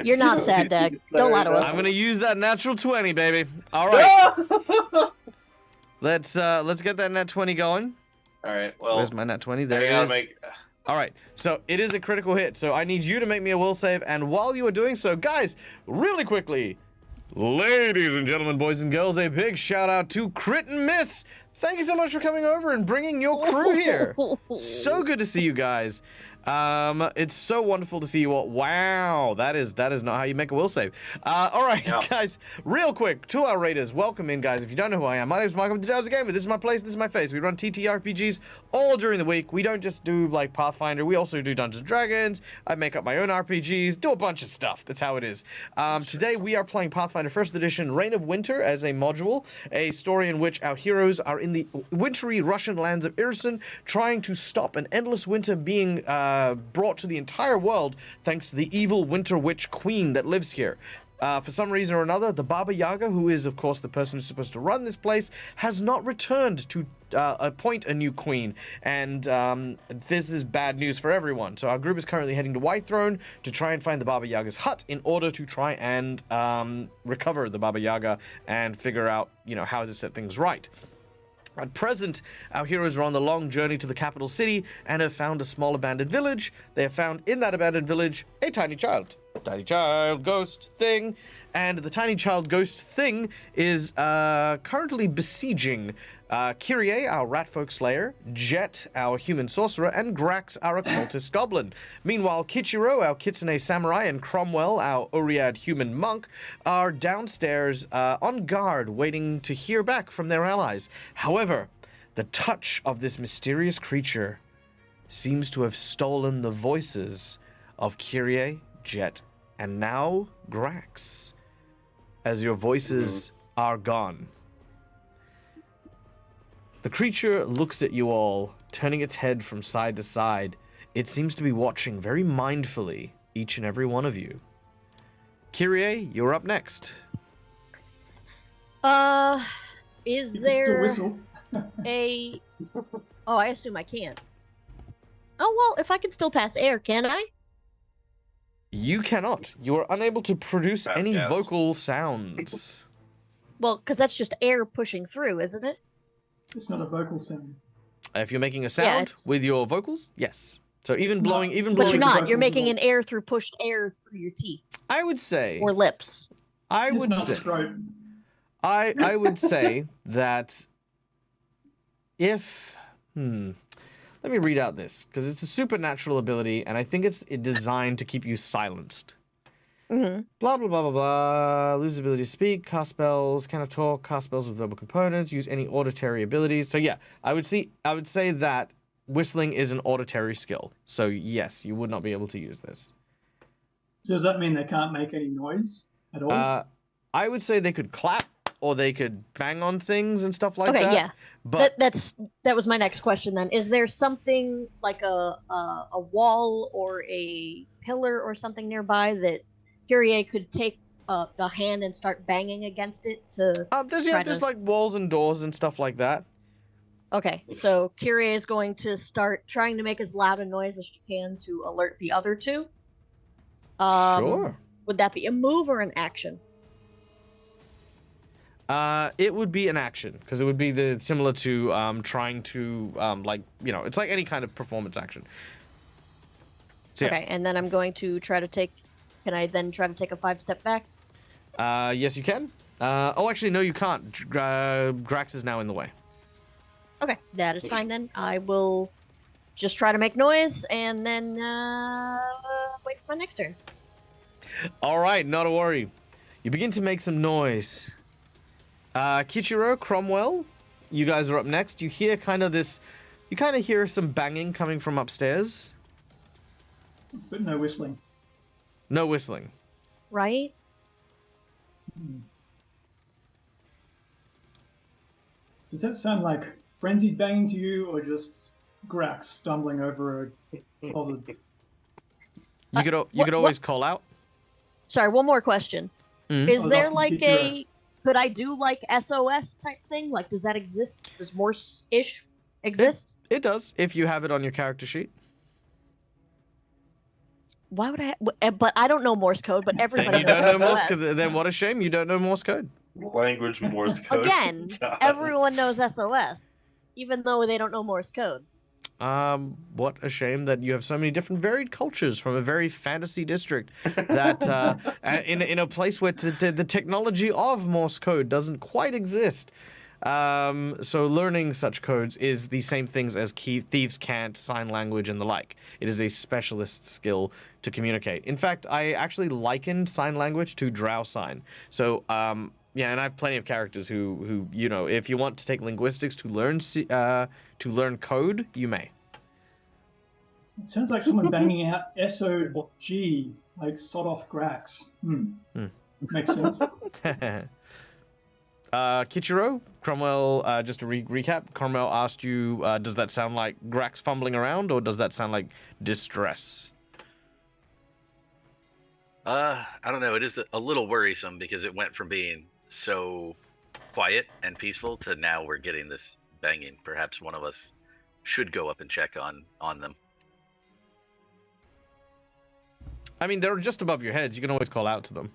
You're not sad, Doug. Don't lie to us. I'm gonna use that natural 20, baby. All right, No! let's get that nat 20 going. All right. Well, Where's my nat 20? There I it gotta is. make. All right, so it is a critical hit. So I need you to make me a will save, and while you are doing so, guys, really quickly, ladies and gentlemen, boys and girls, a big shout out to Crit and Miss. Thank you so much for coming over and bringing your crew here. So good to see you guys. It's so wonderful to see you all. Wow, that is not how you make a will save. All right, Yeah. guys, real quick to our raiders. Welcome in, guys. If you don't know who I am, my name is Michael the Jobs Gamer. This is my place. This is my face. We run TTRPGs all during the week. We don't just do like Pathfinder. We also do Dungeons and Dragons. I make up my own RPGs. Do a bunch of stuff. That's how it is. Today we are playing Pathfinder First Edition: Reign of Winter as a module, a story in which our heroes are in the wintry Russian lands of Irrisen, trying to stop an endless winter being brought to the entire world thanks to the evil winter witch queen that lives here. For some reason or another, the Baba Yaga, who is, of course, the person who's supposed to run this place, has not returned to appoint a new queen, and this is bad news for everyone. So our group is currently heading to Whitethrone to try and find the Baba Yaga's hut in order to try and recover the Baba Yaga and figure out, how to set things right. At present, our heroes are on the long journey to the capital city and have found a small abandoned village. They have found in that abandoned village a tiny child ghost thing, and the tiny child ghost thing is currently besieging Kyrie, our ratfolk slayer, Jet, our human sorcerer, and Grax, our occultist goblin. Meanwhile, Kichiro, our kitsune samurai, and Cromwell, our Oread human monk, are downstairs on guard, waiting to hear back from their allies. However, the touch of this mysterious creature seems to have stolen the voices of Kyrie, Jet, and now Grax, as your voices are gone. The creature looks at you all, turning its head from side to side. It seems to be watching very mindfully each and every one of you. Kyrie, you're up next. Is You can still there whistle. a... Oh, I assume I can't. Oh, well, if I can still pass air, can I? You cannot. You are unable to produce Fast any gas. vocal sounds. Well, because that's just air pushing through, isn't it? It's not a vocal sound. If you're making a Yeah, sound it's- with your vocals, yes. So even It's blowing, not- even But But blowing. you're not. You're vocals making will- an air through pushed air through your teeth I would say. or lips. I It's would not say. a throat. I would say that if let me read out this because it's a supernatural ability and I think it's designed to keep you silenced. Mm-hmm. Blah blah blah blah blah. Lose the ability to speak, cast spells, cannot talk, cast spells with verbal components, use any auditory abilities. So yeah, I would say that whistling is an auditory skill. So yes, you would not be able to use this. So does that mean they can't make any noise at all? I would say they could clap or they could bang on things and stuff like Okay, that. yeah. But That was my next question then. Is there something like a wall or a pillar or something nearby that Kyrie could take the hand and start banging against it to. There's like walls and doors and stuff like that. Okay, so Kyrie is going to start trying to make as loud a noise as she can to alert the other two. Sure. Would that be a move or an action? It would be an action because it would be similar to trying to it's like any kind of performance action. So, okay, and then I'm going to try to take. Can I then try to take a 5-step back? Yes, you can. Actually, no, you can't. Grax is now in the way. Okay, that is fine then. I will just try to make noise and then wait for my next turn. All right, not a worry. You begin to make some noise. Kichiro, Cromwell, you guys are up next. You hear you kind of hear some banging coming from upstairs. But no whistling. No whistling. Right? Does that sound like frenzied banging to you, or just Grax stumbling over a closet? You could always call out. Sorry, one more question. Mhm. Is I was there asking like Kichiro. could I do like SOS type thing? Like, does that exist? Does Morse-ish exist? It does if you have it on your character sheet. Why would I? But I don't know Morse code. But everybody Then you don't know knows Morse SOS. code. Then what a shame you don't know Morse code. Language Morse code. Again, God. everyone knows SOS, even though they don't know Morse code. What a shame that you have so many different varied cultures from a very fantasy district that in a place where the technology of Morse code doesn't quite exist. So learning such codes is the same things as thieves' cant, sign language, and the like. It is a specialist skill to communicate. In fact, I actually likened sign language to drow sign. So, yeah, and I have plenty of characters who if you want to take linguistics to learn code, you may. It sounds like someone banging out S-O-G, like sod off Grax. Makes sense. Kichiro, Cromwell, just to recap, Cromwell asked you, does that sound like Grax fumbling around, or does that sound like distress? I don't know. It is a little worrisome because it went from being so quiet and peaceful to now we're getting this banging. Perhaps one of us should go up and check on them. I mean, they're just above your heads. You can always call out to them.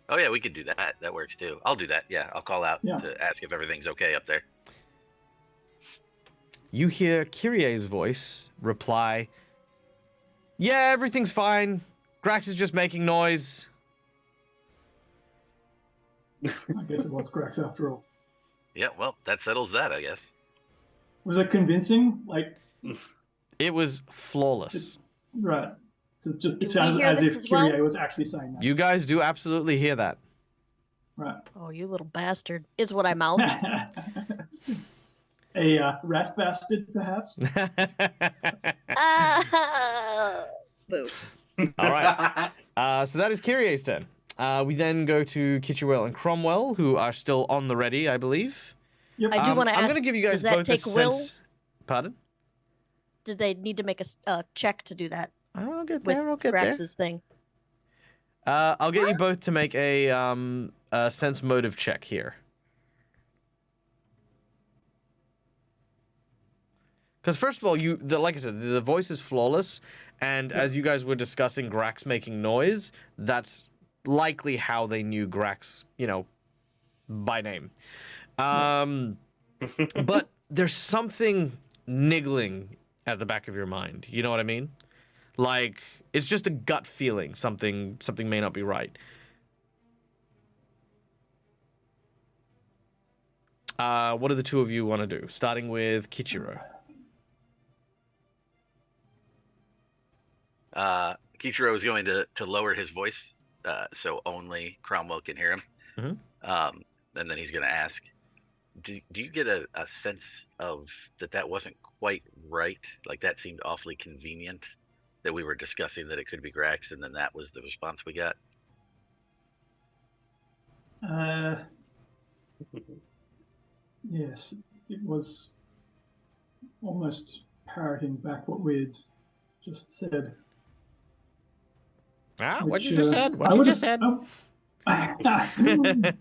Oh yeah, we could do that. That works too. I'll do that. Yeah, I'll call out to ask if everything's okay up there. You hear Kyrie's voice reply, "Yeah, everything's fine. Grax is just making noise." I guess it was Grax after all. Yeah, well, that settles that, I guess. Was it convincing? Like, It was flawless. right. So it we sounded hear as this if as well? Kyrie was actually saying that. You guys do absolutely hear that. Right. Oh, you little bastard! Is what I mouthed. A rat bastard, perhaps? Boo. All right. So that is Kyrie's turn. We then go to Kitcherwell and Cromwell, who are still on the ready, I believe. Yep. I do want to ask. I'm going to give you guys does that both take a will? sense. Pardon? Did they need to make a check to do that I'll get with there. I'll get there. Grax's thing? I'll get you both to make a sense motive check here. Because first of all, like I said, the voice is flawless, and as you guys were discussing Grax making noise, that's likely how they knew Grax, by name. But there's something niggling at the back of your mind. You know what I mean? Like, it's just a gut feeling. Something may not be right. What do the two of you want to do? Starting with Kichiro. Kichiro is going to lower his voice so only Cromwell can hear him. Mm-hmm. And then he's going to ask, do you get a sense of that wasn't quite right? Like, that seemed awfully convenient that we were discussing that it could be Grax, and then that was the response we got? Yes, it was almost parroting back what we had just said. Ah, what which, you just said? I What you would just have- said?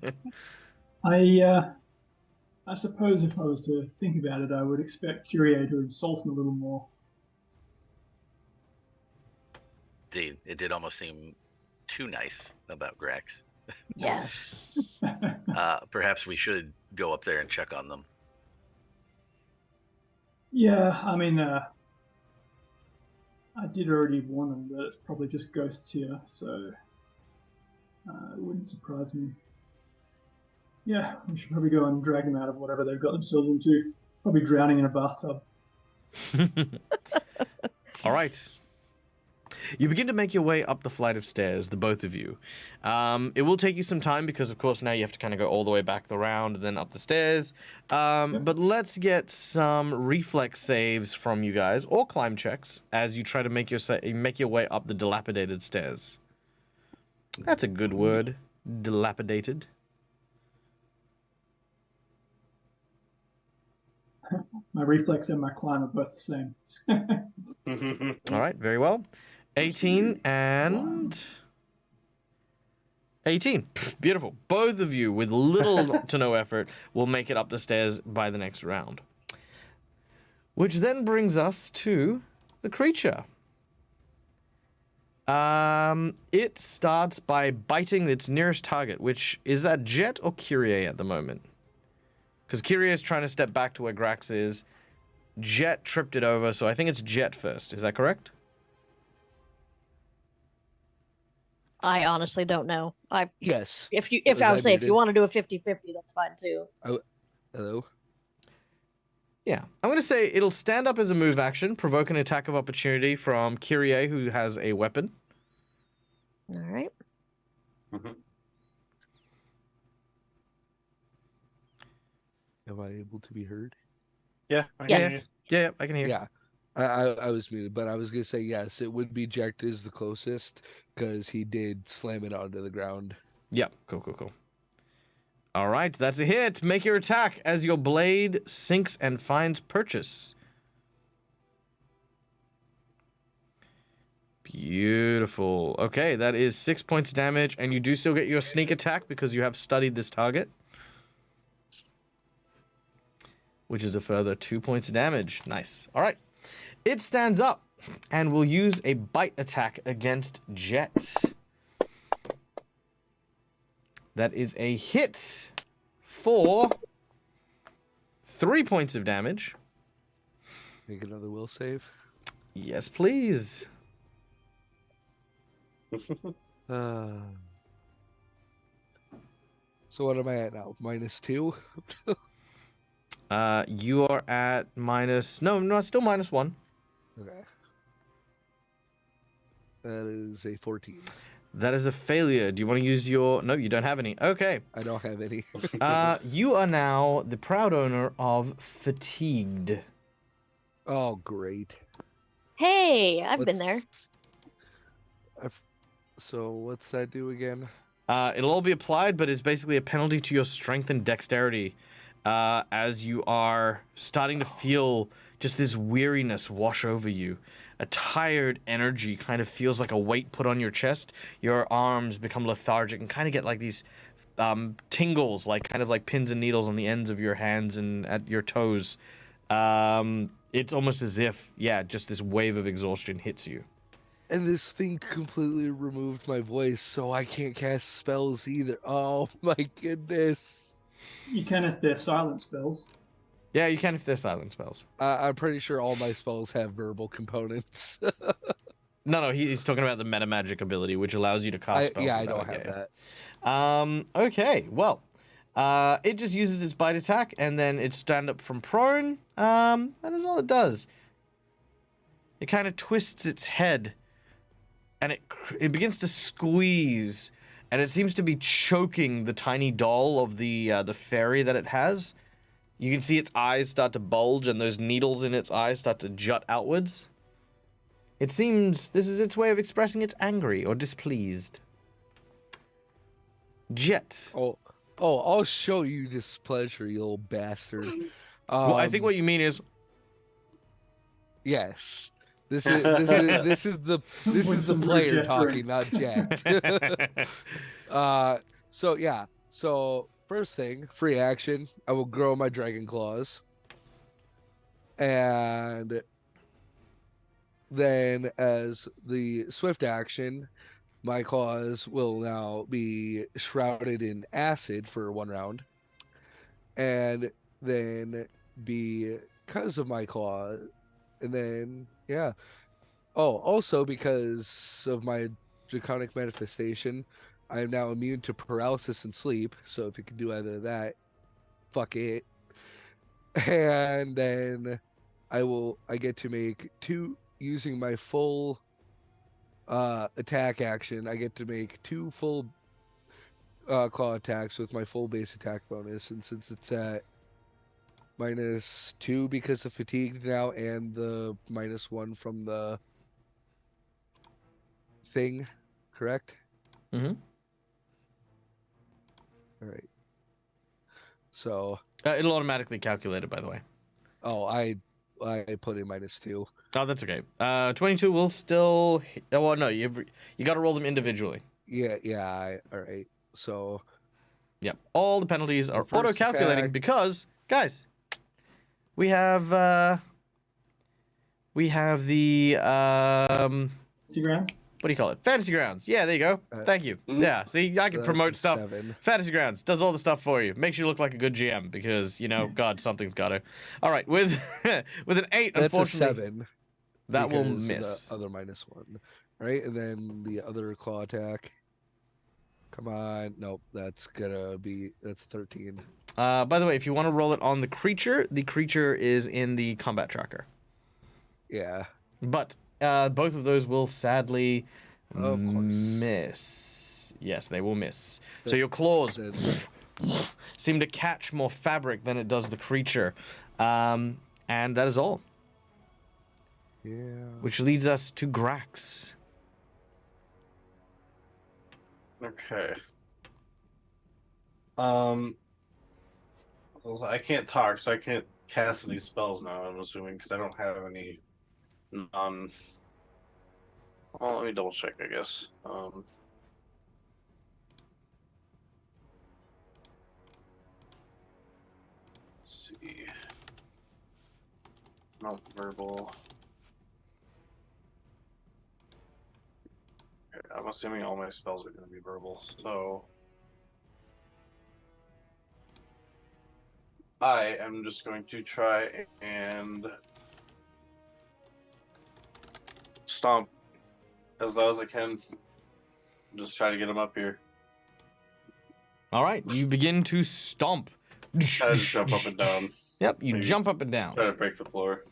I suppose if I was to think about it, I would expect Kyrie to insult him a little more. Indeed, it did almost seem too nice about Grax. Yes. Perhaps we should go up there and check on them. Yeah, I mean, I did already warn them that it's probably just ghosts here, so it wouldn't surprise me. Yeah, we should probably go and drag them out of whatever they've got themselves into. Probably drowning in a bathtub. All right. You begin to make your way up the flight of stairs, the both of you. It will take you some time because, of course, now you have to kind of go all the way back the round and then up the stairs. But let's get some reflex saves from you guys, or climb checks, as you try to make your way up the dilapidated stairs. That's a good word, dilapidated. My reflex and my climb are both the same. All right, very well. 18 and 18. Beautiful. Both of you, with little to no effort, will make it up the stairs by the next round. Which then brings us to the creature. It starts by biting its nearest target, which is that Jet or Kyrie at the moment? Because Kyrie is trying to step back to where Grax is. Jet tripped it over, so I think it's Jet first. Is that correct? I honestly don't know. Yes. If Was I I would say if you muted? want to do a 50-50, that's fine too. Hello? Yeah. I'm going to say it'll stand up as a move action, provoke an attack of opportunity from Kyrie, who has a weapon. All right. Am I able to be heard? Yeah. I can hear Yes. Yeah, I can hear. Yeah. I was muted, but I was going to say yes, it would be Jack is the closest because he did slam it onto the ground. Yep. Cool. All right, that's a hit. Make your attack as your blade sinks and finds purchase. Beautiful. Okay, that is 6 points damage, and you do still get your sneak attack because you have studied this target, which is a further 2 points of damage. Nice. All right. It stands up and will use a bite attack against Jet. That is a hit for 3 points of damage. Make another will save. Yes, please. So what am I at now? -2? You are at minus... No, still -1. Okay. That is a 14. That is a failure. Do you want to use your... No, you don't have any. Okay. I don't have any. You are now the proud owner of Fatigued. Oh, great. Hey, I've been there. So what's that do again? It'll all be applied, but it's basically a penalty to your strength and dexterity as you are starting to feel just this weariness wash over you. A tired energy kind of feels like a weight put on your chest. Your arms become lethargic and kind of get like these tingles, like kind of like pins and needles on the ends of your hands and at your toes. It's almost as if, just this wave of exhaustion hits you. And this thing completely removed my voice, so I can't cast spells either. Oh my goodness. You can if they're silent spells. Yeah, you can if they're silent spells. I'm pretty sure all my spells have verbal components. No, he's talking about the meta magic ability, which allows you to cast spells. I don't have that. Okay, well, it just uses its bite attack, and then its stand up from prone. That is all it does. It kind of twists its head, and it begins to squeeze, and it seems to be choking the tiny doll of the fairy that it has. You can see its eyes start to bulge, and those needles in its eyes start to jut outwards. It seems this is its way of expressing it's angry or displeased. Jet. Oh, I'll show you displeasure, you old bastard. Well, I think what you mean is... Yes. This is the With some rude player gesturing. talking, not Jack. So yeah. So first thing, free action. I will grow my dragon claws, and then as the swift action, my claws will now be shrouded in acid for 1 round, and then because of my claw, and then yeah. Oh, also because of my draconic manifestation, I am now immune to paralysis and sleep. So if you can do either of that, fuck it. And then I get to make two using my full attack action. I get to make 2 full claw attacks with my full base attack bonus, and since it's at -2 because of fatigue now, and the -1 from the thing, correct? Mm-hmm. All right. So, It'll automatically calculate it, by the way. oh, I put in -2. Oh, that's okay. 22 will still. Oh, well, no, you got to roll them individually. Yeah. All right. So, Yep. All the penalties are first auto-calculating attack- because, guys, we have the See grounds? what do you call it? Fantasy Grounds. Yeah, there you go. Thank you. Yeah, see, I can that's promote a stuff. 7. Fantasy Grounds does all the stuff for you. Makes you look like a good GM because, God, something's got to. All right, with with an 8, That's a unfortunately, 7. that will because of miss. the other -1. Right, and then the other claw attack. Come on, nope. That's 13. By the way, if you want to roll it on the creature is in the combat tracker. Yeah. But both of those will sadly Of course. miss. Yes, they will miss. So your claws Then, seem to catch more fabric than it does the creature. And that is all. yeah. Which leads us to Grax. Okay. I can't talk, so I can't cast any spells now. I'm assuming because I don't have any non. Well, let me double check. I guess. Let's see. Not verbal. Okay, I'm assuming all my spells are going to be verbal, so I am just going to try and stomp as loud as I can. Just try to get him up here. All right, you begin to stomp. Try to jump up and down. Yep, you Maybe. jump up and down. Try to break the floor.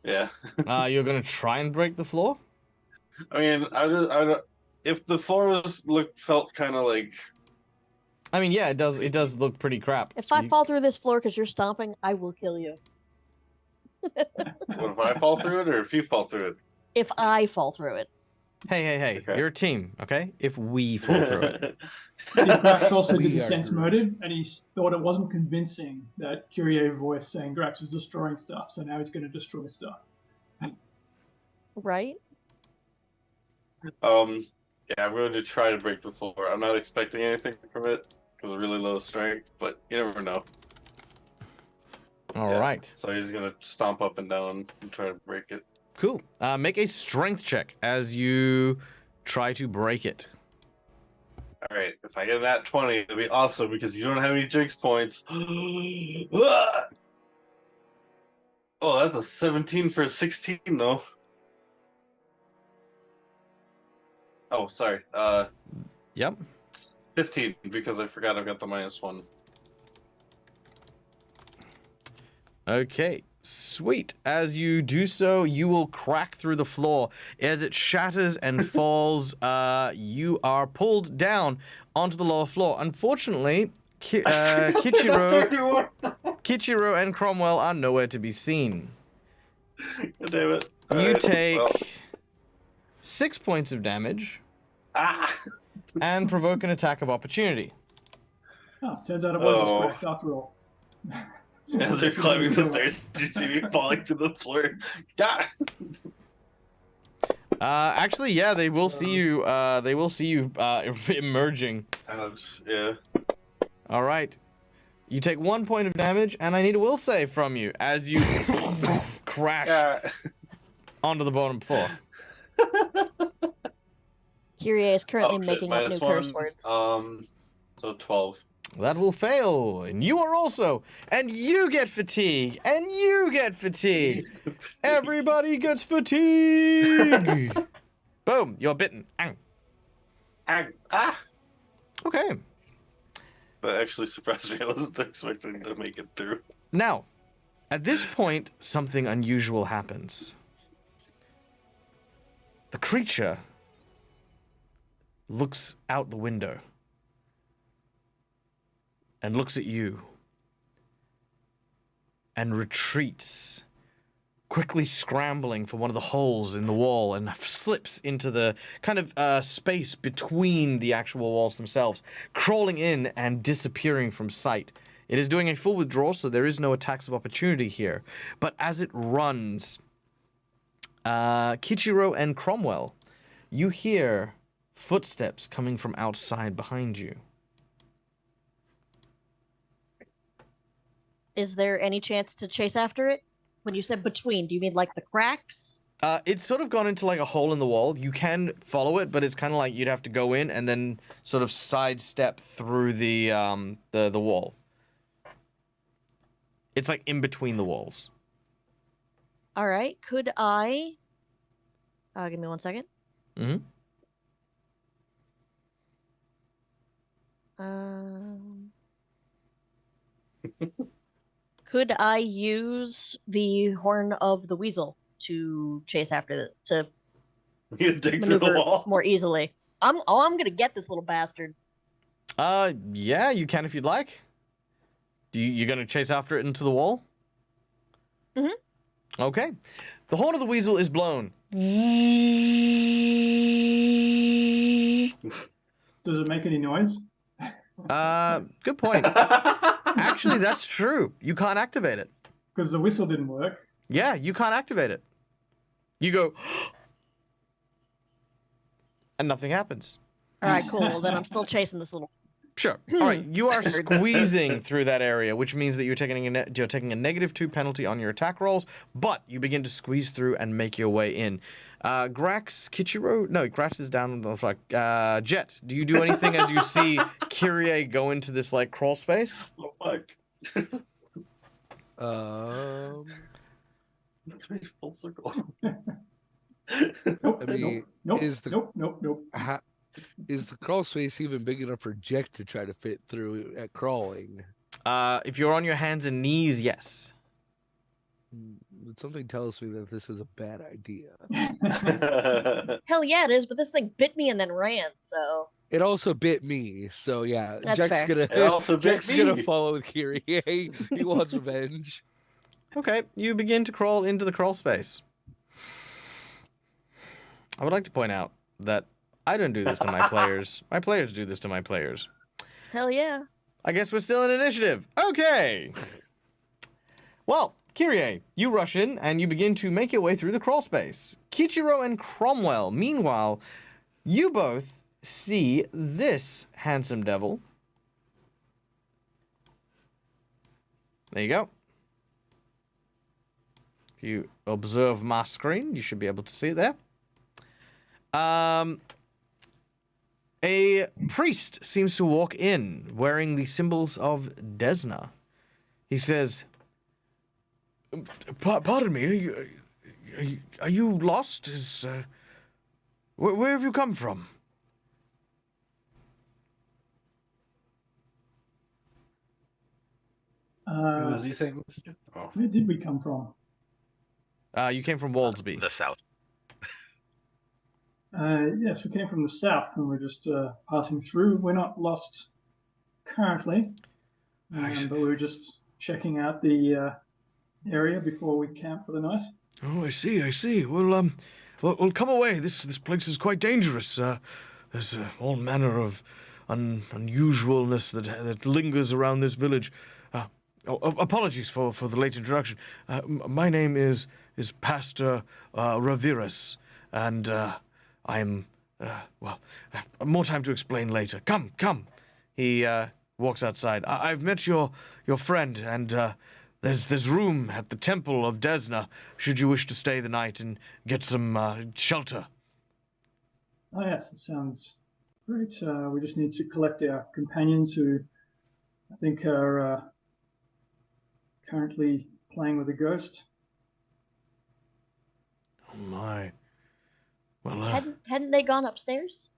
Yeah. You're gonna try and break the floor. I mean, if the floor felt kind of like. I mean, yeah, it does. It does look pretty crap. If So I you- fall through this floor because you're stomping, I will kill you. What if I fall through it, or if you fall through it? If I fall through it. Hey, Okay. you're a team, okay? If we fall through it. Grax also We did the are sense Groot. motive, and he thought it wasn't convincing that Kyrie voice saying Grax was destroying stuff, so now he's going to destroy stuff. Right? Yeah, I'm going to try to break the floor. I'm not expecting anything from it because of really low strength, but you never know. All Yeah. right, So he's gonna stomp up and down and try to break it. cool. Make a strength check as you try to break it. All right, if I get that 20, it'll be awesome because you don't have any jinx points. Oh, that's a 17 for a 16 though. Oh, sorry. Yep. 15 because I forgot I've got the -1. Okay, sweet. As you do so, you will crack through the floor. As it shatters and falls, you are pulled down onto the lower floor. Unfortunately, Kichiro and Cromwell are nowhere to be seen. God damn it. You Alright, take well. 6 points of damage Ah! and provoke an attack of opportunity. Oh, turns out it was Oh. just Grax after all. As they're climbing the stairs, you see me falling to the floor. God. Actually, yeah, they will see you. They will see you emerging. Ouch. Yeah. All right. You take 1 point of damage, and I need a will save from you as you crash Yeah. onto the bottom floor. Kyrie is currently Oh, shit, making up new curse words. So 12. That will fail, and you are also, and you get fatigue, and you get fatigue. Everybody gets fatigue. Boom, you're bitten. Ow. Ah. Okay. That actually surprised me. I wasn't expecting to make it through. Now, at this point, something unusual happens. The creature looks out the window and looks at you and retreats, quickly scrambling for one of the holes in the wall and slips into the kind of space between the actual walls themselves, crawling in and disappearing from sight. It is doing a full withdrawal, so there is no attacks of opportunity here. But as it runs, Kichiro and Cromwell, you hear footsteps coming from outside behind you. Is there any chance to chase after it? When you said between, do you mean like the cracks? It's sort of gone into like a hole in the wall. You can follow it, but it's kind of like you'd have to go in and then sort of sidestep through the wall. It's like in between the walls. All right. Could I? Give me 1 second. Mm-hmm. Could I use the horn of the weasel to chase after to You dig through the maneuver wall. more easily? I'm gonna get this little bastard. Yeah, you can if you'd like. You're gonna chase after it into the wall? Mm-hmm. Okay. The horn of the weasel is blown. Does it make any noise? Good point. Actually, that's true. You can't activate it. Because the whistle didn't work. Yeah, you can't activate it. You go, and nothing happens. All right, cool. Well, then I'm still chasing this little. Sure. All right, you are squeezing through that area, which means that you're taking a -2 penalty on your attack rolls, but you begin to squeeze through and make your way in. Grax, Kichiro? No, Grax is down on the floor. Jet, do you do anything as you see Kyrie go into this, like, crawl space? Oh, fuck. Let's make full circle. Nope, I mean, nope, is the- nope. Is the crawl space even big enough for Jack to try to fit through at crawling? If you're on your hands and knees, yes. Something tells me that this is a bad idea. Hell yeah, it is. But this thing bit me and then ran. So It also bit me, so yeah. That's Jack's fair. gonna It also bit Jack's gonna me. follow with Kyrie. He wants revenge. Okay, you begin to crawl into the crawl space. I would like to point out that I don't do this to my players. My players do this to my players. hell yeah. I guess we're still in initiative. Okay. Well, Kyrie, you rush in and you begin to make your way through the crawl space. Kichiro and Cromwell, meanwhile, you both see this handsome devil. There you go. If you observe my screen, you should be able to see it there. A priest seems to walk in wearing the symbols of Desna. He says, "Pardon me, are you lost? Where have you come from?" Who is he saying? Oh. Where did we come from? You came from Waldsby. The south. Yes, we came from the south and we're just passing through. We're not lost currently, but we were just checking out the area before we camp for the night. Oh, I see. Well, come away. This place is quite dangerous. There's all manner of unusualness that lingers around this village. apologies for the late introduction. My name is Pastor Ravirus, and I'm well. More time to explain later. Come. He walks outside. I've met your friend, and there's room at the Temple of Desna. Should you wish to stay the night and get some shelter. Oh, yes, it sounds great. We just need to collect our companions who I think are currently playing with a ghost. Oh my. Well, Hadn't they gone upstairs?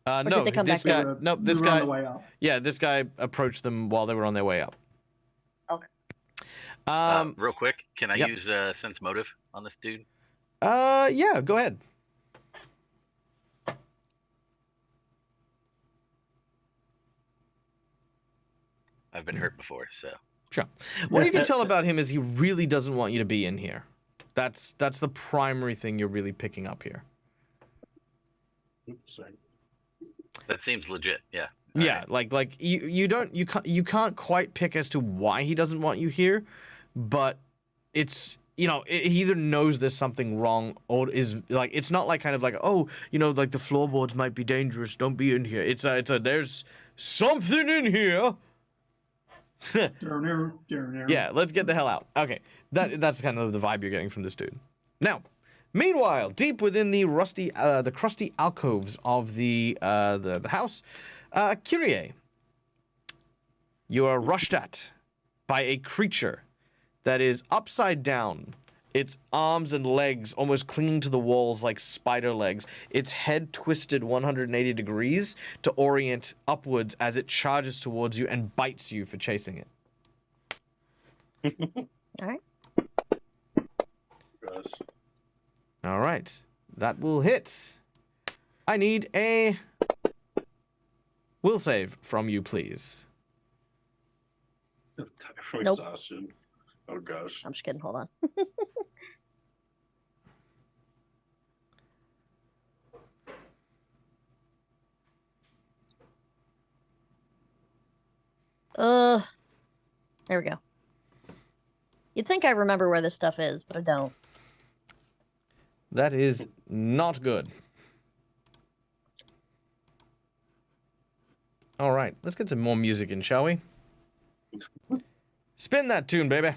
Or no, did they come this back guy. down? No, this They were on guy. the way up. Yeah, this guy approached them while they were on their way up. Okay. Real quick, can I Yep. use sense motive on this dude? Yeah, go ahead. I've been hurt before, so Sure. What you can tell about him is he really doesn't want you to be in here. That's the primary thing you're really picking up here. Oops, sorry. that seems legit. Yeah. Yeah, like you can't quite pick as to why he doesn't want you here, but it's he either knows there's something wrong or is like it's not like kind of like like the floorboards might be dangerous, don't be in here. It's a there's something in here. Yeah, let's get the hell out. Okay, that's kind of the vibe you're getting from this dude. Now, meanwhile, deep within the crusty alcoves of the house, Kyrie, you are rushed at by a creature that is upside down. Its arms and legs almost clinging to the walls like spider legs. Its head twisted 180 degrees to orient upwards as it charges towards you and bites you for chasing it. All right. Gosh. All right. That will hit. I need a will save from you, please. Time from Nope. exhaustion. Oh gosh. I'm just kidding. Hold on. There we go. You'd think I remember where this stuff is, but I don't. That is not good. All right, let's get some more music in, shall we? Spin that tune, baby.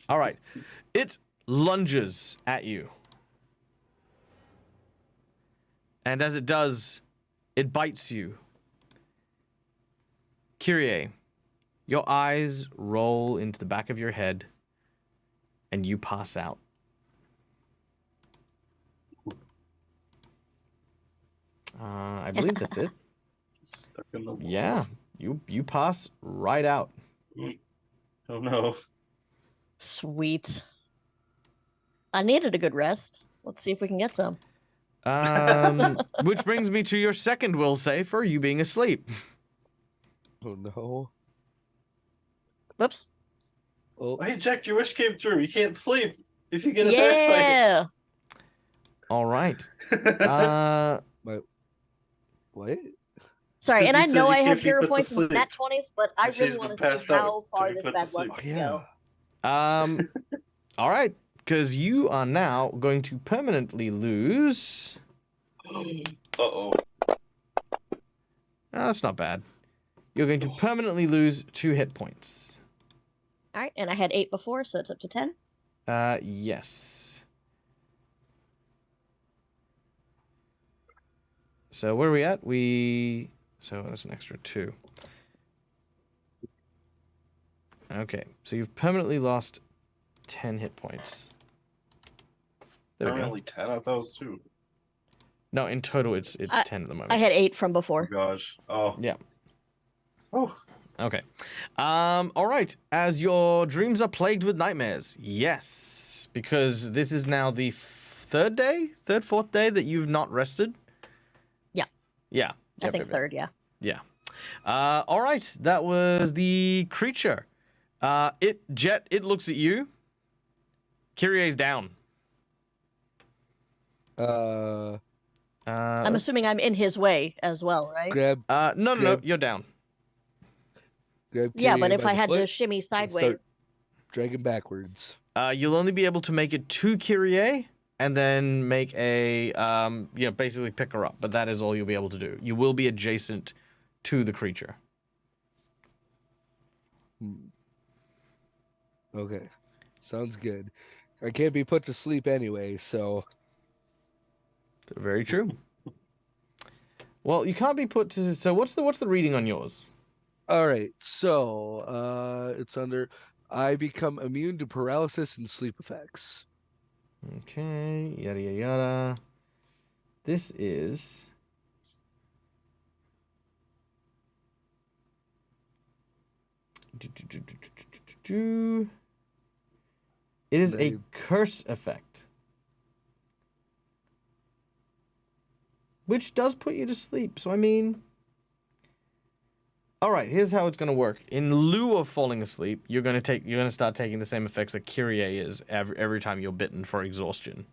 All right. It lunges at you. And as it does, it bites you. Kyrie, your eyes roll into the back of your head, and you pass out. I believe that's it. Stuck in the wall. Yeah, you pass right out. Oh no. Sweet. I needed a good rest. Let's see if we can get some. Which brings me to your second will save for you being asleep. Oh no. Whoops. Oh, Hey Jack, your wish came through. You can't sleep if you get attacked Yeah. All right. what? Sorry, and Because I you know said I you have can't be hero put to points in sleep. nat 20s, but I And she's really been want to passed see out how to far be this put bad to luck sleep. Oh can yeah. go. All right, because you are now going to permanently lose. Uh-oh. That's not bad. You're going to permanently lose 2 hit points. All right, and I had 8 before, so it's up to 10. Yes. So where are we at? So that's an extra 2. Okay, so you've permanently lost 10 hit points. There we go. Permanently 10? I thought it was 2. No, in total it's 10 at the moment. I had 8 from Oh before. gosh. Oh. Yeah. Oh. Okay. All right. As your dreams are plagued with nightmares. Yes. Because this is now the fourth day that you've not rested. Yeah. Yeah. I think third, yeah. Yeah. All right. That was the creature. It looks at you. Kyrie's down. I'm assuming I'm in his way as well, right? Grab. No, Grab. you're down. Grab Yeah, Kyrie but if by I the had to foot, shimmy start- sideways. drag him backwards. You'll only be able to make it to Kyrie and then make a, basically pick her up. But that is all you'll be able to do. You will be adjacent to the creature. Okay, sounds good. I can't be put to sleep anyway, so Very true. Well, you can't be put to. So what's the reading on yours? all right. So it's under. I become immune to paralysis and sleep effects. Okay, yada yada yada. This is. It is a curse effect, which does put you to sleep. So I mean, all right. Here's how it's gonna work. In lieu of falling asleep, you're gonna start taking the same effects that Kyrie is every time you're bitten for exhaustion.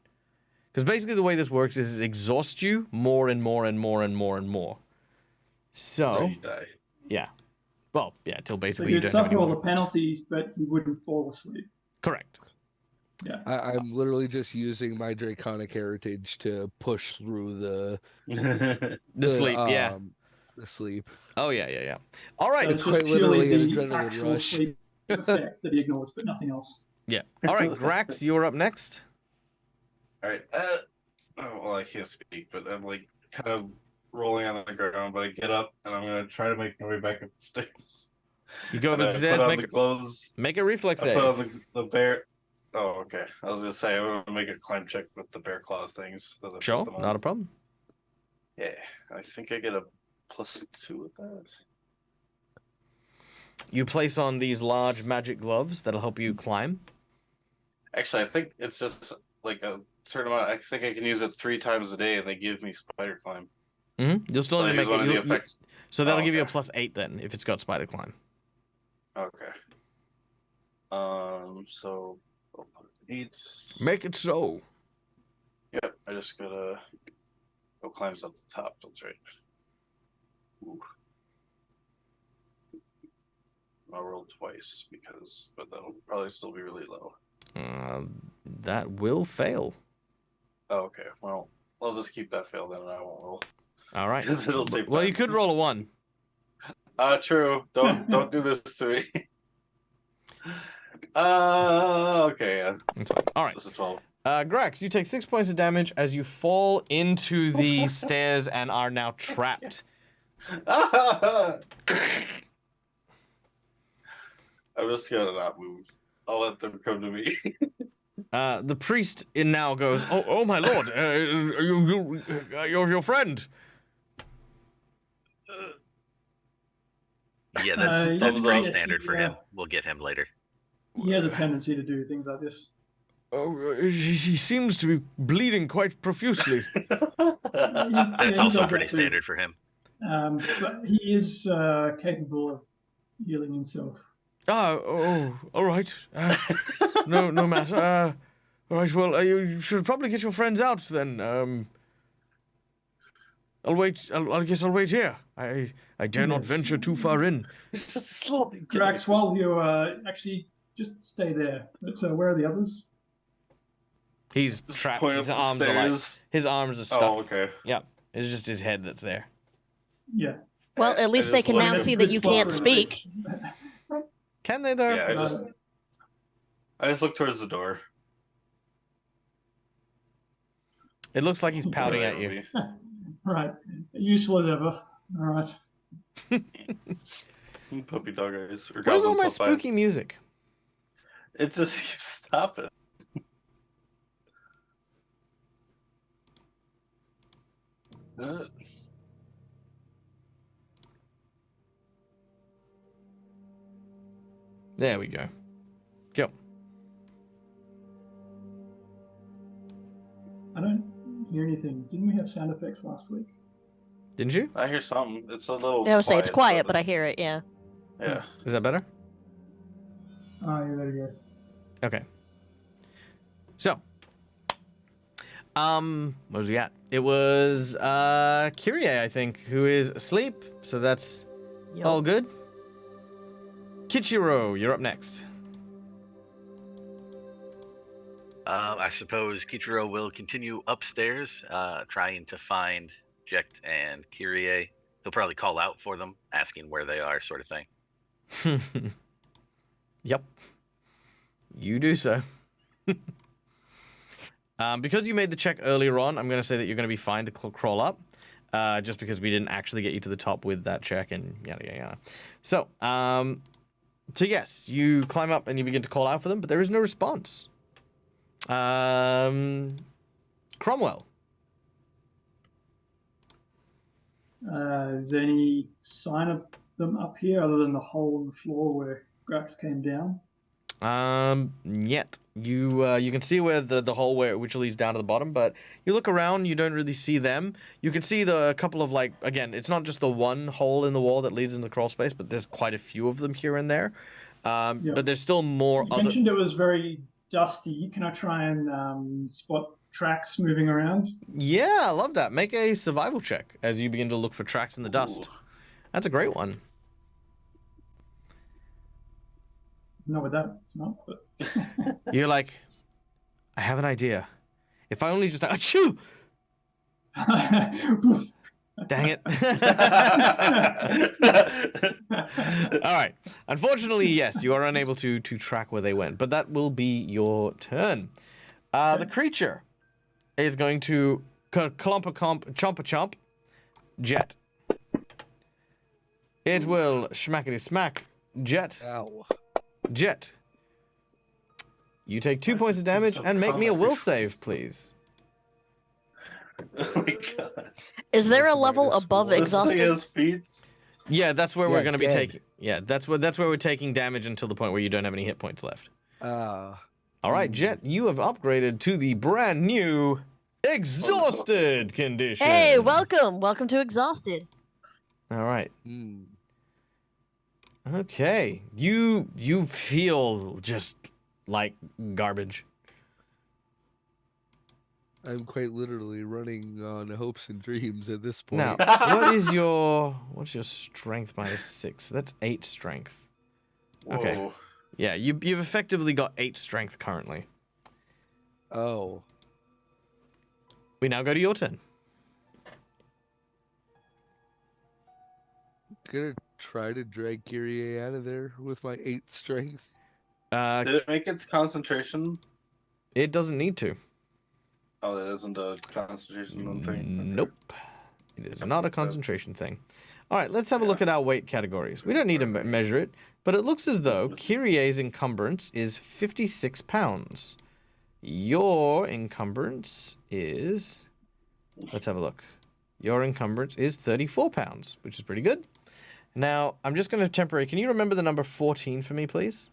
Because basically the way this works is it exhausts you more and more and more and more and more. So So you die. yeah, well yeah, till So basically you you'd don't have suffer any all the more. penalties, but you wouldn't fall asleep. Correct. Yeah. I'm literally just using my draconic heritage to push through The sleep, yeah. the sleep. Oh yeah. All right. So it's quite just purely literally an the adrenaline actual rush. sleep effect that he ignores, but nothing else. Yeah. All right, Grax, you're up next. All right. Well, I can't speak, but I'm like kind of rolling on the ground. But I get up and I'm gonna try to make my way back up the stairs. You go up And the I stairs, put on the clothes. make a reflex I put on save. the bear. Oh, okay. I was gonna say I'm gonna make a climb check with the bear claw things. as I put Sure, them on. not a problem. Yeah, I think I get a +2 with that. You place on these large magic gloves that'll help you climb. Actually, I think it's just like a certain amount. I think I can use it 3 times a day, and they give me spider climb. You'll still So I need to use make one of the it. effects. So that'll Oh, give you a okay. +8 then, if it's got spider climb. Okay. So I'll put 8. Make it so. Yep, I just gotta go climbs up the top. That's right. Ooh. I'll roll twice but that'll probably still be really low. That will fail. Oh, okay. Well, I'll just keep that fail then, and I won't roll. All right. Because it'll save Well, time. you could roll a 1. True. Don't do this to me. Okay. Yeah. That's fine. All right. Just a 12. Grax, you take 6 points of damage as you fall into the stairs and are now trapped. I'm just gonna not move. I'll let them come to me. The priest in now goes, oh my lord, you're your friend. Yeah, Uh, that's pretty yes, standard for yeah. him. We'll get him later. He has a tendency to do things like this. Oh, he seems to be bleeding quite profusely. That's he also does pretty that too. standard for him. But he is capable of healing himself. Oh, all right. No matter. All right, well, you should probably get your friends out then. I'll wait. I guess I'll wait here. I dare not Yes. venture too far in. Grax, while you actually just stay there. But where are the others? He's Just trapped. point His up the arms are like stairs. his arms are stuck. Oh, okay. Yeah, it's just his head that's there. Yeah. Well, at least I they just can look now at- see that you can't speak. Can they though? Yeah, I just look towards the door. It looks like he's pouting at you. Right. Useful as ever. All right. Puppy dog eyes. Or Where's all goblin my pup spooky eyes. music? It just keeps stopping. There we go. Go. I don't hear anything. Didn't we have sound effects last week? Didn't you? I hear something. It's a little. I would say it's quiet, but I hear it, yeah. Yeah. Is that better? Oh, yeah, there you go. Okay. So, what was we at? It was Kyrie, I think, who is asleep. So that's all good. Kichiro, you're up next. I suppose Kichiro will continue upstairs, trying to find Jekt and Kyrie. He'll probably call out for them, asking where they are, sort of thing. Yep. You do so. Because you made the check earlier on, I'm going to say that you're going to be fine to crawl up. Just because we didn't actually get you to the top with that check and yada, yada, yada. So, so yes, you climb up and you begin to call out for them, but there is no response. Cromwell. Is there any sign of them up here other than the hole in the floor where Grax came down? Yet you can see where the hole which leads down to the bottom, but you look around, you don't really see them. You can see the couple of, like, again, it's not just the one hole in the wall that leads into the crawl space, but there's quite a few of them here and there. But there's still more. You mentioned it was very dusty. Can I try and spot tracks moving around? Yeah, I love that. Make a survival check as you begin to look for tracks in the dust. That's a great one. Not with that smell, but You're like, I have an idea. If I only just achoo! Dang it. All right. Unfortunately, yes, you are unable to track where they went, but that will be your turn. The creature is going to chomp Jet. It will schmackety smack Jet. Ow. Jet. You take 2 points of damage and make me a will save, please. Oh my god. Is there a level above This thing exhausted? has feet. Yeah, that's where we're Yeah, going to be dead. taking. Yeah, that's where we're taking damage until the point where you don't have any hit points left. All right, Jet, you have upgraded to the brand new exhausted condition. Hey, welcome to exhausted. All right. Mm. Okay. You feel just like garbage. I'm quite literally running on hopes and dreams at this point. Now, what's your strength minus 6? That's 8 strength. Okay. Whoa. Yeah, you've effectively got 8 strength currently. Oh. We now go to your turn. Gonna try to drag Kyrie out of there with my 8 strength. Did it make its concentration? It doesn't need to. Oh, that isn't a concentration thing. Okay. Nope. It is not a concentration thing. All right, let's have a look at our weight categories. We don't need to measure it, but it looks as though Kyrie's encumbrance is 56 pounds. Your encumbrance is... Let's have a look. Your encumbrance is 34 pounds, which is pretty good. Now, I'm just going to temporarily... Can you remember the number 14 for me, please?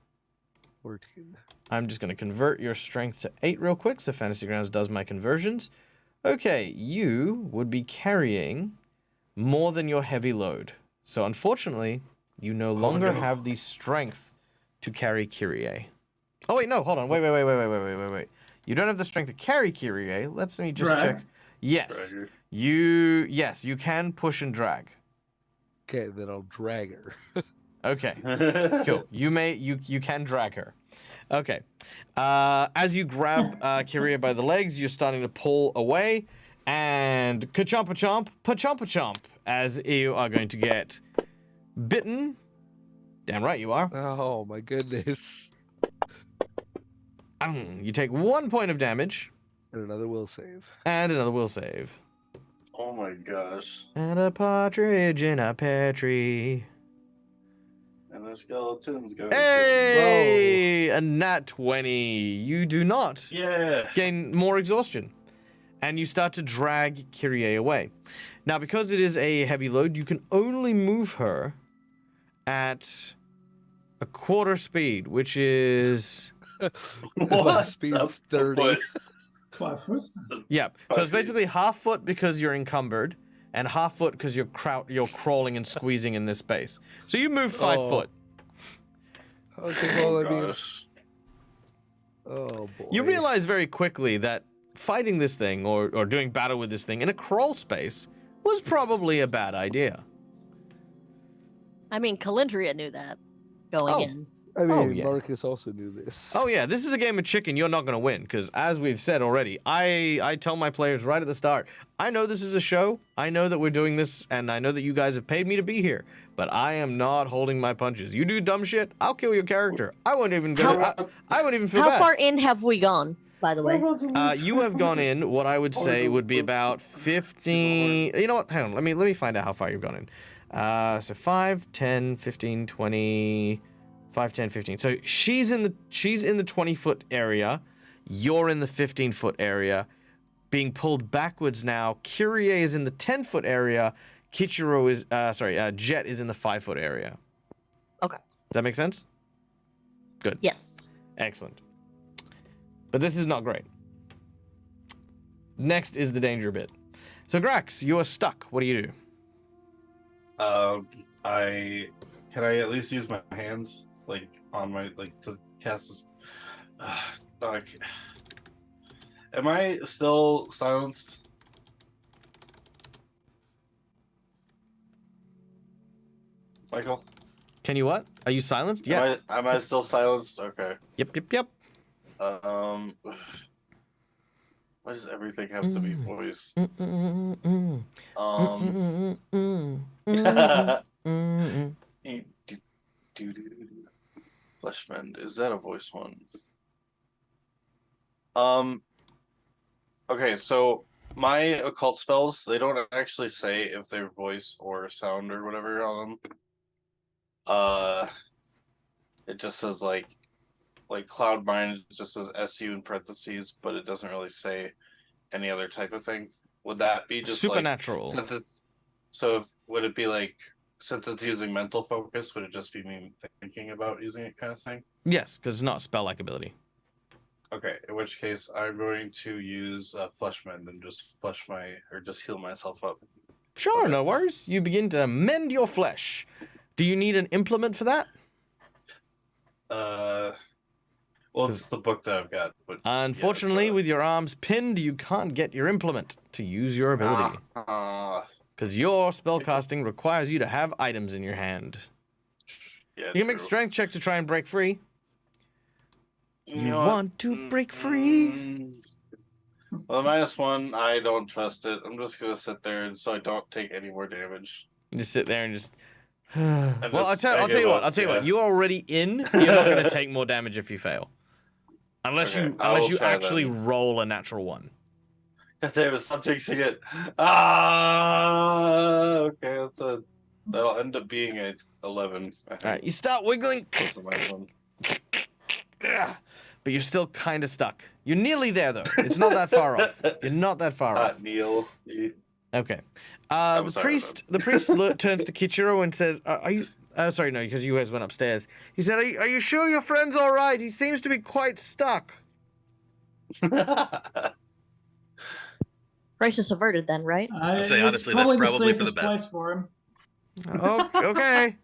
14. I'm just going to convert your strength to 8 real quick, so Fantasy Grounds does my conversions. Okay, you would be carrying more than your heavy load. So unfortunately, you no longer have the strength to carry Kyrie. Oh wait, no, hold on. Wait. You don't have the strength to carry Kyrie. Let me just check. Yes. Dragger. You can push and drag. Okay, then I'll drag her. Okay. Cool. You can drag her. Okay. As you grab Kyrie by the legs, you're starting to pull away, and ka-chomp-a-chomp, as you are going to get bitten. Damn right you are. Oh my goodness. You take 1 point of damage, And another will save. and another will save. Oh my gosh. And a partridge in a pear tree. And the skeletons go. Hey! A nat 20. You do not Yeah. gain more exhaustion. And you start to drag Kyrie away. Now, because it is a heavy load, you can only move her at a quarter speed, which is... What? Speed's 30. What? 5 foot. Yeah. So it's basically half foot because you're encumbered, and half foot because you're crawling and squeezing in this space. So you move 5 Oh. foot. Okay, well, I mean, Gosh. oh boy. You realize very quickly that fighting this thing or doing battle with this thing in a crawl space was probably a bad idea. I mean, Calendria knew that. going Oh. in. I mean, Oh, yeah. Marcus also knew this. Oh yeah, this is a game of chicken you're not going to win, because as we've said already, I tell my players right at the start, I know this is a show, I know that we're doing this, and I know that you guys have paid me to be here, but I am not holding my punches. You do dumb shit, I'll kill your character. I won't even I won't even feel How bad. far in have we gone, by the way? You have gone in, what I would say would be about 50... You know what? Hang on, let me find out how far you've gone in. So 5, 10, 15, 20... 5, 10, 15. So she's in the 20-foot area. You're in the 15-foot area. Being pulled backwards now. Kyrie is in the 10-foot area. Kichiro is... Jet is in the 5-foot area. Okay. Does that make sense? Good. Yes. Excellent. But this is not great. Next is the danger bit. So Grax, you are stuck. What do you do? Can I at least use my hands, like on my to cast this? Am I still silenced? Michael? Can you what? Are you silenced? Yes. Am I still silenced? Okay. Yep. Why does everything have to be voice? Fleshmend, is that a voice one? Okay, so my occult spells, they don't actually say if they're voice or sound or whatever on them. It just says like Cloud Mind, it just says SU in parentheses, but it doesn't really say any other type of thing. Would that be just supernatural? Would it be like, since it's using mental focus, would it just be me thinking about using it kind of thing? Yes, because it's not spell-like ability. Okay, in which case I'm going to use Fleshmend and just just heal myself up. Sure, Okay. no worries. You begin to mend your flesh. Do you need an implement for that? Well, it's the book that I've got. But Unfortunately, with your arms pinned, you can't get your implement to use your ability. Because your spellcasting requires you to have items in your hand. Yeah, You can make a true. strength check to try and break free. You know what? want to break free? Well, -1, I don't trust it. I'm just gonna sit there so I don't take any more damage. You just sit there and just... I Well, I'll tell you what. You're already in. You're not going to take more damage if you fail. Unless Okay, you try actually then. roll a natural 1. Damn it, stop jinxing it. Okay, that'll end up being a 11. I think. Alright, you start wiggling. Close to my one. But you're still kind of stuck. You're nearly there, though. It's not that far off. You're not that far off. Neil. Okay. I'm The sorry, priest turns to Kichiro and says, "Are you?" Sorry, no, because you guys went upstairs. He said, "Are you sure your friend's all right? He seems to be quite stuck." Crisis averted then, right? I'd say, It's honestly, that's probably probably for the safest best. place for him. Oh, okay.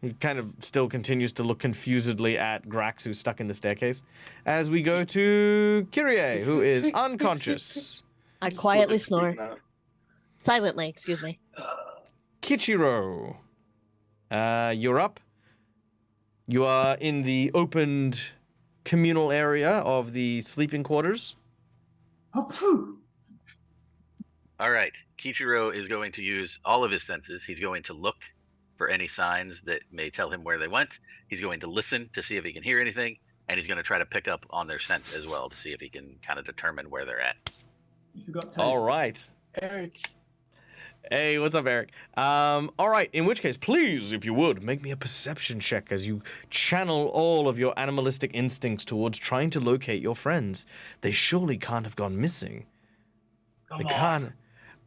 He kind of still continues to look confusedly at Grax, who's stuck in the staircase, as we go to Kyrie, who is unconscious. I quietly Slowly snore. speaking out. Silently, excuse me. Kichiro, you're up. You are in the opened communal area of the sleeping quarters. Oh, phew. All right. Kichiro is going to use all of his senses. He's going to look for any signs that may tell him where they went. He's going to listen to see if he can hear anything, and he's going to try to pick up on their scent as well to see if he can kind of determine where they're at. You got taste. All right. Eric. Hey, what's up, Eric? All right, in which case, please, if you would, make me a perception check as you channel all of your animalistic instincts towards trying to locate your friends. They surely can't have gone missing. They can't.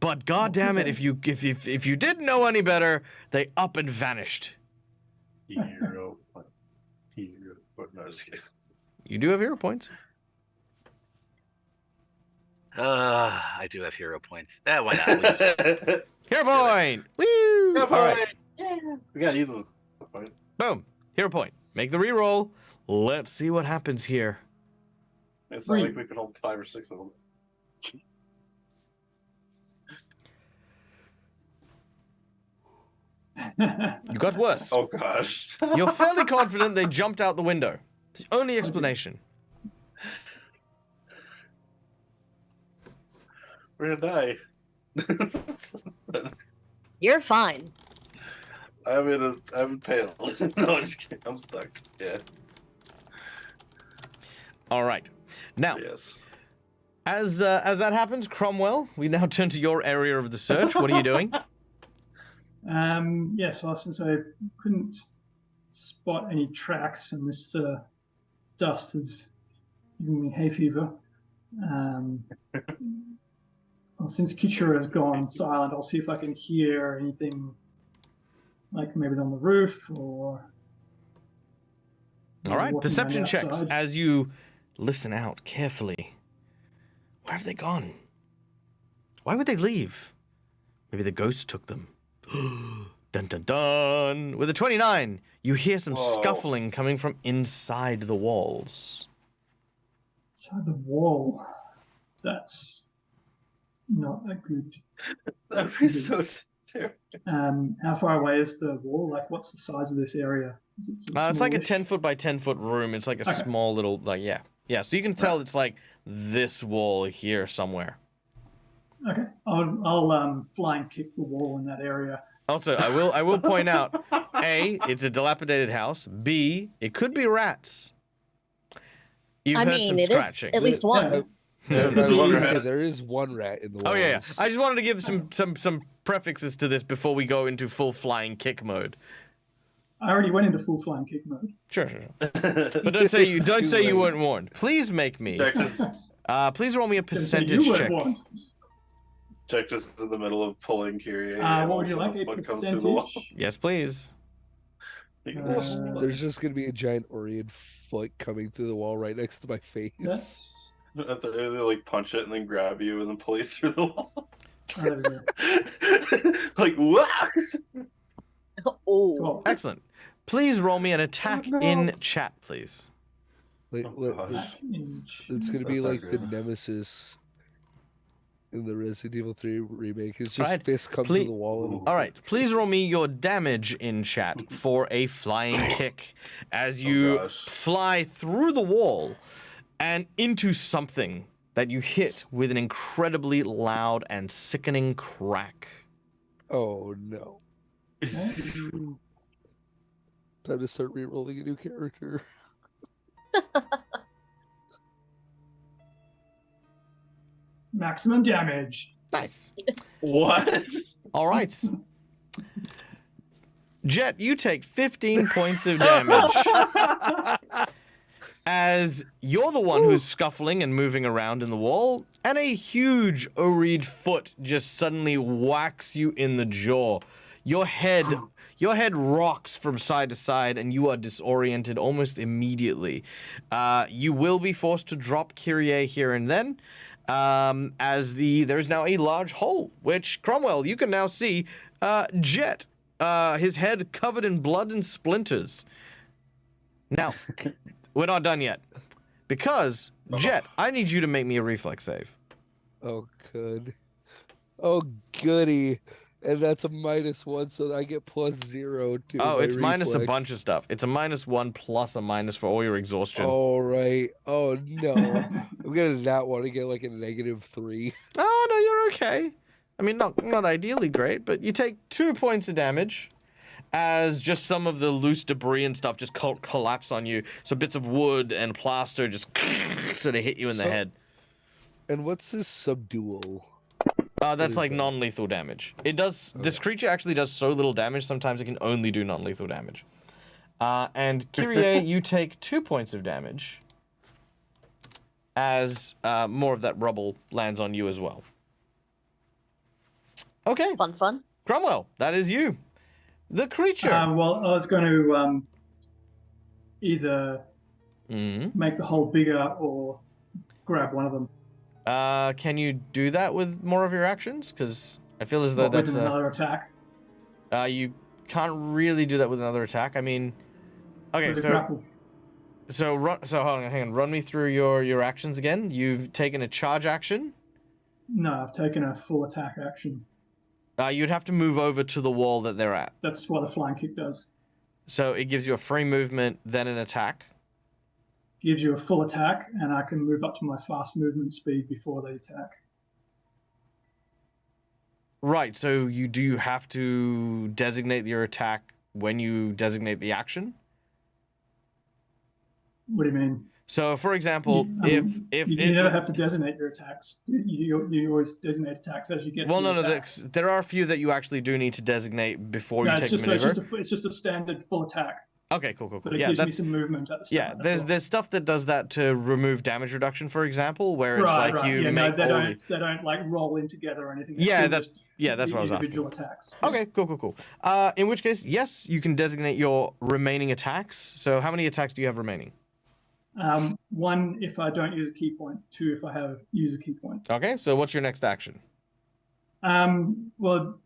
But goddamn it, if you didn't know any better, they up and vanished. Hero. No, just kidding. You do have hero points. I do have hero points. Why not? Hero point! Woo! All right. Yeah. We gotta use those. Fine. Boom. Hero point. Make the reroll. Let's see what happens here. It's not like we can hold 5 or 6 of them. You got worse. Oh gosh. You're fairly confident they jumped out the window. It's the only explanation. We're gonna die. You're fine. I'm pale. No, I'm just kidding. I'm stuck. Yeah. All right. Now, Yes. as that happens, Cromwell, we now turn to your area of the search. What are you doing? So since I couldn't spot any tracks and this dust has given me hay fever, well, since Kichura has gone silent, I'll see if I can hear anything, like maybe on the roof or. All right, walking perception around checks outside. as you listen out carefully. Where have they gone? Why would they leave? Maybe the ghost took them. Dun dun dun! With a 29, you hear some Whoa. scuffling coming from inside the walls. Inside the wall. That's not a good. That would be so terrible. How far away is the wall? Like, what's the size of this area? Is it sort of It's like a smallish? 10-foot by 10-foot room. It's like a Okay. small little, yeah. So you can tell it's like this wall here somewhere. Okay, I'll flying kick the wall in that area. Also, I will point out, A, it's a dilapidated house. B, it could be rats. You've I heard mean, some it scratching. is at least one. Yeah. There's one rat. There is one rat in the walls. Oh yeah. I just wanted to give some prefixes to this before we go into full flying kick mode. I already went into full flying kick mode. Sure. But don't say you weren't warned. Please make me. Jack just, Please roll me a Didn't say percentage you were check. one. Jack just is in the middle of pulling Kyrie. What would you like? A percentage? Yes, please. There's just gonna be a giant Orion foot coming through the wall right next to my face. That's They like punch it and then grab you and then pull you through the wall. there we go. Like what? Oh. Cool. Excellent. Please roll me an attack Oh, no. in chat, please. Like, Oh, gosh. it's gonna be That's like not the good. nemesis in the Resident Evil 3 remake. It's just Right. fist comes Please- to the wall. All right. Please roll me your damage in chat for a flying kick as you gosh. fly through the wall and into something that you hit with an incredibly loud and sickening crack. Oh no! Time to start re-rolling a new character. Maximum damage. Nice. What? All right. Jet, you take 15 points of damage as you're the one who's scuffling and moving around in the wall, and a huge Oreed foot just suddenly whacks you in the jaw. Your head rocks from side to side, and you are disoriented almost immediately. You will be forced to drop Kyrie here and then, as there's now a large hole, which, Cromwell, you can now see Jet, his head covered in blood and splinters. Now, we're not done yet, because, Jet, I need you to make me a reflex save. Oh good. Oh goody. And that's a -1, so I get +0 to Oh, my it's minus a reflex. bunch of stuff. It's a -1 plus a minus for all your exhaustion. All right. Oh no. I'm gonna not want to get like a -3. Oh, no, you're okay. I mean, not ideally great, but you take 2 points of damage as just some of the loose debris and stuff just collapse on you. So bits of wood and plaster just sort of hit you in the head. And what's this subdual? That's is like that? non-lethal damage. It does. This creature actually does so little damage. Sometimes it can only do non-lethal damage. And Kyrie, you take 2 points of damage as more of that rubble lands on you as well. Okay, Fun. Cromwell, that is you. The creature. Well, I was going to either Mhm. make the hole bigger or grab one of them. Can you do that with more of your actions? Because I feel as though What, with that's another attack. you can't really do that with another attack. I mean, okay, With a so grapple. hang on, run me through your actions again. You've taken a charge action. No, I've taken a full attack action. You'd have to move over to the wall that they're at. That's what a flying kick does. So it gives you a free movement, then an attack. Gives you a full attack, and I can move up to my fast movement speed before they attack. Right, so you have to designate your attack when you designate the action? What do you mean? So, for example, if you never have to designate your attacks. You always designate attacks as you get. Well, to no, attack. there are a few that you actually do need to designate before you take the maneuver. It's just a standard full attack. Okay, cool. But it gives me some movement at the start. Yeah, there's stuff that does that to remove damage reduction, for example, where it's they don't like roll in together or anything. That's what I was asking. Individual attacks. Okay, cool. In which case, yes, you can designate your remaining attacks. So how many attacks do you have remaining? 1 if I don't use a key point. 2 if I use a key point. Okay, so what's your next action? Well,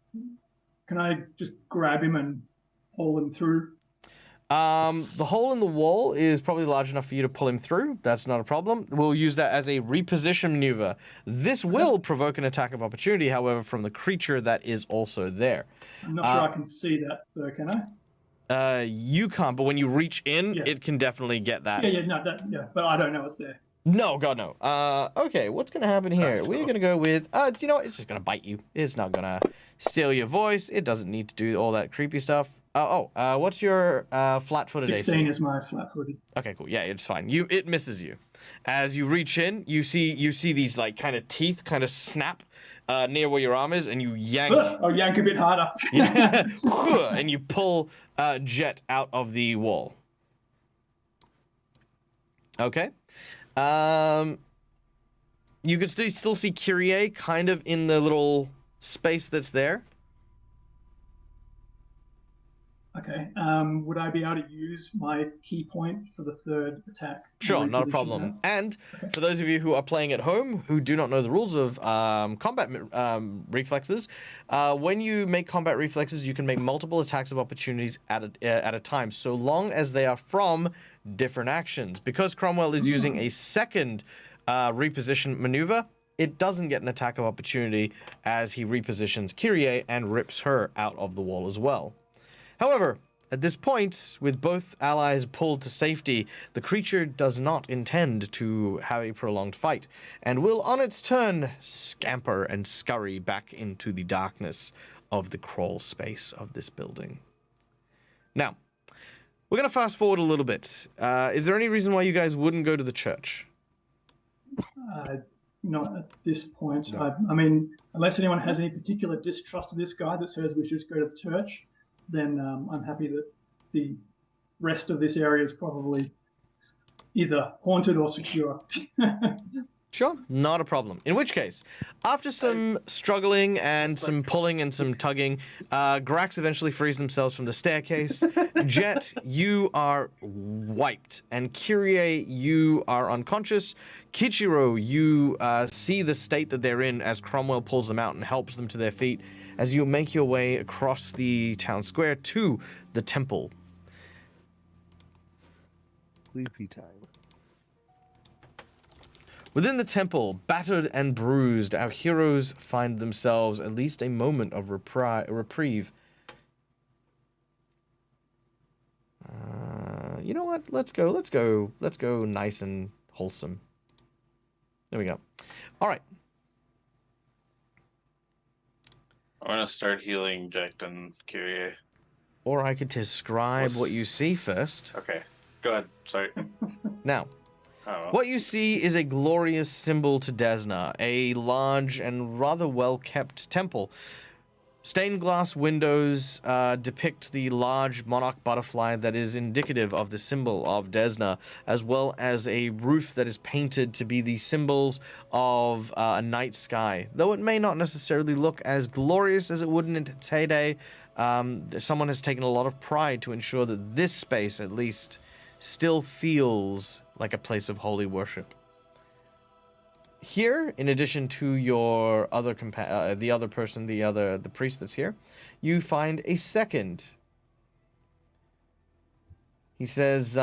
can I just grab him and pull him through? The hole in the wall is probably large enough for you to pull him through. That's not a problem. We'll use that as a reposition maneuver. This will provoke an attack of opportunity, however, from the creature that is also there. I'm not sure I can see that, though, can I? You can't, but when you reach in, it can definitely get that. But I don't know it's there. No, God, no. Okay, what's going to happen here? We're going to go with, you know what? It's just going to bite you. It's not going to steal your voice. It doesn't need to do all that creepy stuff. What's your flat-footed AC? 16 is my flat-footed. Okay, cool. Yeah, it's fine. It misses you. As you reach in, you see these like kind of teeth kind of snap near where your arm is, and you yank. Oh, yank a bit harder. Yeah, and you pull Jet out of the wall. Okay. You can still see Kyrie kind of in the little space that's there. Okay. Would I be able to use my key point for the third attack? Sure, not a problem. And for those of you who are playing at home who do not know the rules of combat reflexes, when you make combat reflexes, you can make multiple attacks of opportunities at a time, so long as they are from different actions. Because Cromwell is using a second reposition maneuver, it doesn't get an attack of opportunity as he repositions Kyrie and rips her out of the wall as well. However, at this point, with both allies pulled to safety, the creature does not intend to have a prolonged fight, and will, on its turn, scamper and scurry back into the darkness of the crawl space of this building. Now, we're going to fast forward a little bit. Is there any reason why you guys wouldn't go to the church? Not at this point. No. I mean, unless anyone has any particular distrust of this guy that says we should just go to the church, then I'm happy that the rest of this area is probably either haunted or secure. Sure, not a problem. In which case, after some struggling and some pulling and some tugging, Grax eventually frees themselves from the staircase. Jet, you are wiped. And Kyrie, you are unconscious. Kichiro, you see the state that they're in as Cromwell pulls them out and helps them to their feet as you make your way across the town square to the temple. Sleepy time. Within the temple, battered and bruised, our heroes find themselves at least a moment of reprieve. You know what? Let's go nice and wholesome. There we go. All right. I'm gonna start healing Jack and Kyrie. Or I could describe what you see first. Okay, go ahead. Sorry. Now, what you see is a glorious symbol to Desna, a large and rather well-kept temple. Stained glass windows depict the large monarch butterfly that is indicative of the symbol of Desna, as well as a roof that is painted to be the symbols of a night sky. Though it may not necessarily look as glorious as it would in its heyday, someone has taken a lot of pride to ensure that this space, at least, still feels like a place of holy worship. Here, in addition to your other the priest that's here, you find a second. He says,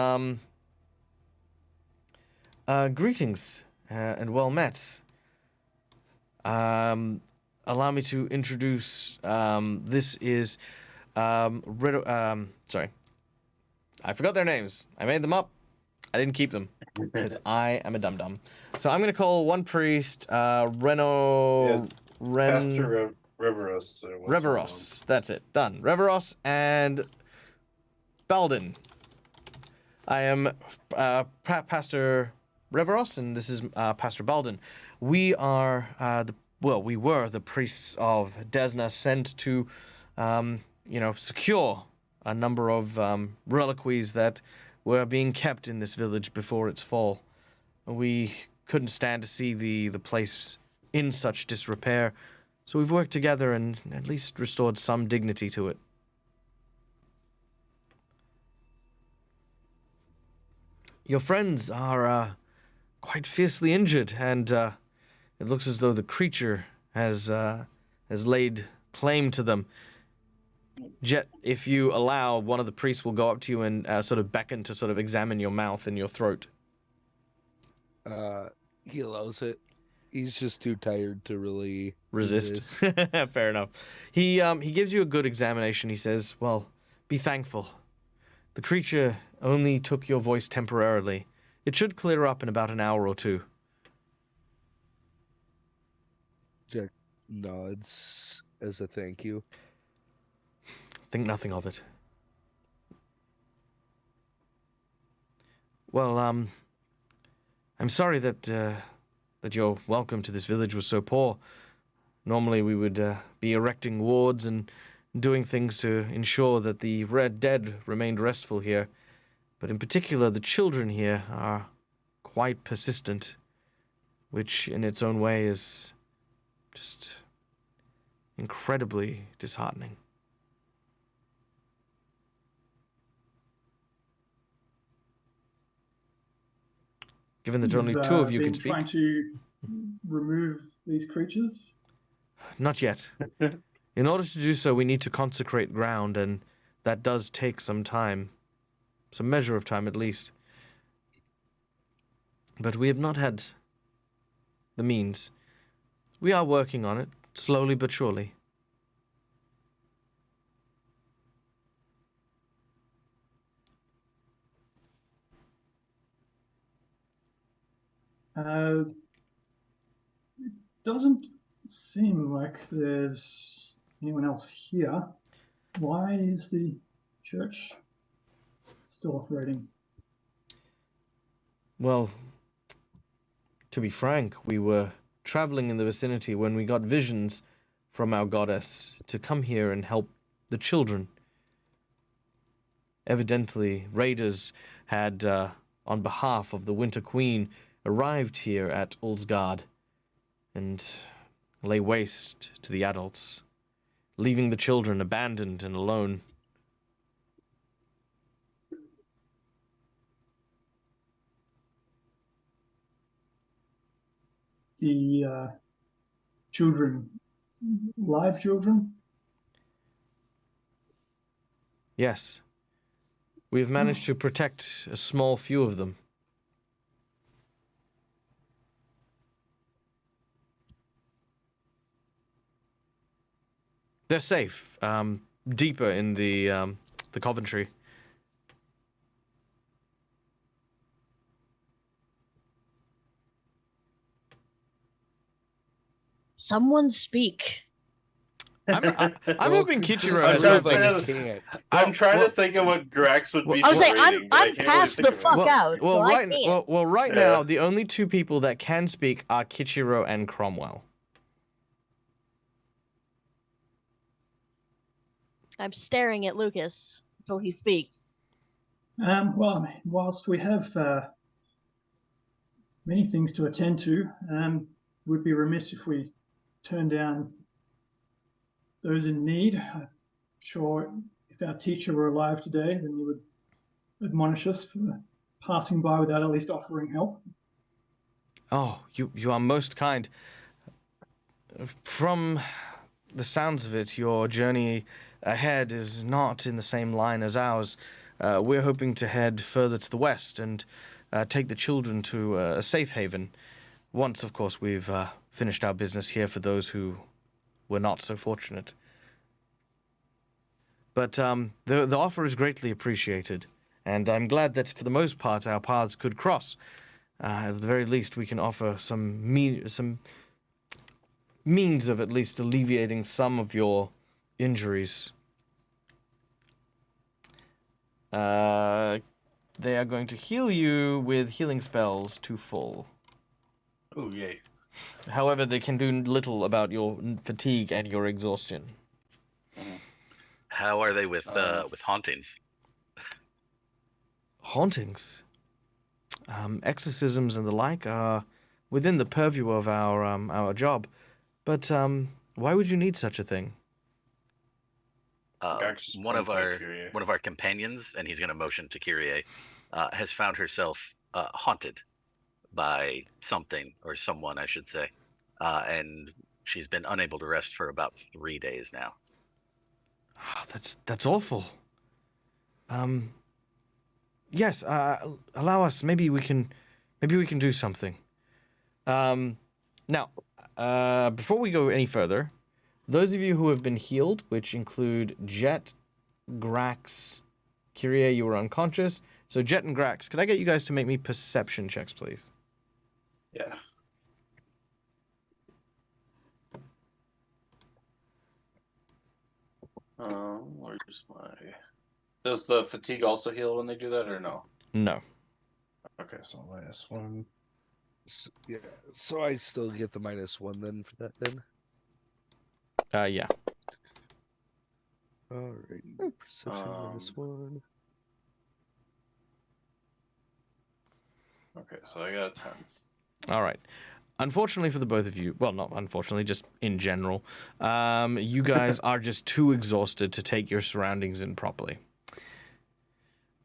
greetings and well met. allow me to introduce. This is, sorry, I forgot their names. I made them up. I didn't keep them because I am a dum dum. So I'm gonna call one priest, Pastor Reveros. Reveros. That's it. Done. Reveros and Baldin. I am Pastor Reveros, and this is Pastor Baldin. We are we were the priests of Desna, sent to, secure a number of reliquies that were being kept in this village before its fall. We couldn't stand to see the place in such disrepair, so we've worked together and at least restored some dignity to it. Your friends are quite fiercely injured, and it looks as though the creature has laid claim to them. Jet, if you allow, one of the priests will go up to you and sort of beckon to sort of examine your mouth and your throat. He allows it. He's just too tired to really resist. Fair enough. He gives you a good examination. He says, "Well, be thankful. The creature only took your voice temporarily. It should clear up in about an hour or two." Jack nods as a thank you. Think nothing of it. Well, I'm sorry that your welcome to this village was so poor. Normally we would be erecting wards and doing things to ensure that the red dead remained restful here. But in particular, the children here are quite persistent, which in its own way is just incredibly disheartening. Given that only two of you can speak. Trying to remove these creatures? Not yet. In order to do so, we need to consecrate ground, and that does take some time. Some measure of time, at least. But we have not had the means. We are working on it, slowly but surely. It doesn't seem like there's anyone else here. Why is the church still operating? Well, to be frank, we were traveling in the vicinity when we got visions from our goddess to come here and help the children. Evidently, raiders had, on behalf of the Winter Queen, arrived here at Ulsgard and lay waste to the adults, leaving the children abandoned and alone. The children, live children? Yes. We have managed to protect a small few of them. They're safe, deeper in the Coventry. Someone speak. I'm hoping Kichiro I'm has trying something. I'm trying to think of what Grax would be. I was like, reading, but I I'm can't past really the think of fuck it. out. So I can't. Right now, the only two people that can speak are Kichiro and Cromwell. I'm staring at Lucas until he speaks. Well, I mean, whilst we have many things to attend to, would be remiss if we turn down those in need. I'm sure if our teacher were alive today, then you would admonish us for passing by without at least offering help. Oh, you are most kind. From the sounds of it, your journey ahead is not in the same line as ours. We're hoping to head further to the west and take the children to a safe haven. Once, of course, we've finished our business here for those who were not so fortunate. But the offer is greatly appreciated, and I'm glad that for the most part our paths could cross. At the very least, we can offer some means of at least alleviating some of your injuries. They are going to heal you with healing spells to full. Oh, yay. However, they can do little about your fatigue and your exhaustion. How are they with hauntings? Hauntings, exorcisms, and the like are within the purview of our job. But why would you need such a thing? One of our companions, and he's going to motion to Kyrie, has found herself haunted by something or someone, I should say, and she's been unable to rest for about 3 days now. Oh, that's awful. Yes, allow us. Maybe we can do something. Now, before we go any further, those of you who have been healed, which include Jet, Grax, Kyrie, you were unconscious. So Jet and Grax, could I get you guys to make me perception checks, please? Yeah. Where's my... Does the fatigue also heal when they do that, or no? No. Okay, so -1. So I still get the -1 then for that then? Yeah. Alrighty. Perception -1. Okay, so I got a 10. All right. Unfortunately for the both of you, well, not unfortunately, just in general, you guys are just too exhausted to take your surroundings in properly.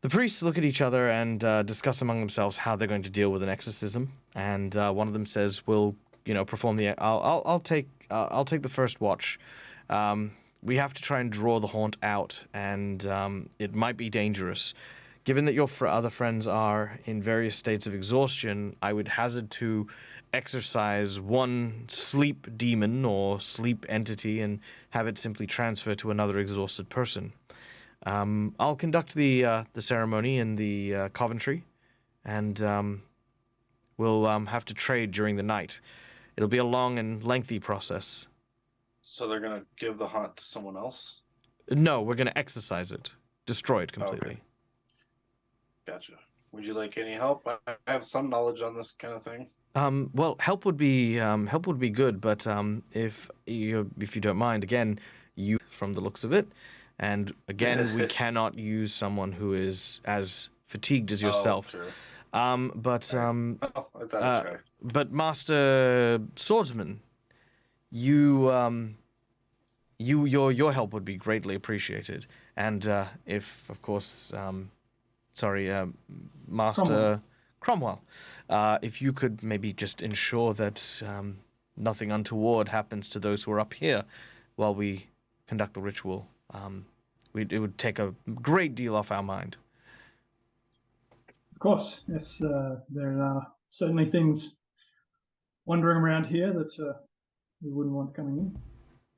The priests look at each other and discuss among themselves how they're going to deal with an exorcism. And one of them says, "We'll, perform the. I'll take the first watch. We have to try and draw the haunt out, and it might be dangerous. Given that your other friends are in various states of exhaustion, I would hazard to exorcise one sleep demon or sleep entity and have it simply transfer to another exhausted person. I'll conduct the ceremony in the Coventry, and we'll have to trade during the night. It'll be a long and lengthy process." So they're going to give the haunt to someone else? No, we're going to exorcise it. Destroy it completely. Okay. Gotcha. Would you like any help? I have some knowledge on this kind of thing. Well, help would be good, but if you don't mind, again, you from the looks of it, and again, we cannot use someone who is as fatigued as yourself. Oh, sure. I thought I'd try. But Master Swordsman, your help would be greatly appreciated, and if of course, Master Cromwell, if you could maybe just ensure that nothing untoward happens to those who are up here while we conduct the ritual, it would take a great deal off our mind. Of course, yes. There are certainly things wandering around here that we wouldn't want coming in.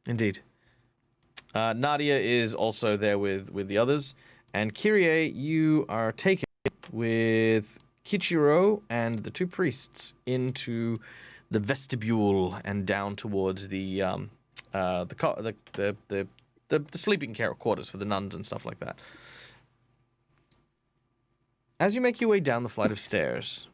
Indeed. Nadia is also there with the others, and Kyrie, you are taken with Kichiro and the two priests into the vestibule and down towards the sleeping quarters for the nuns and stuff like that. As you make your way down the flight of stairs,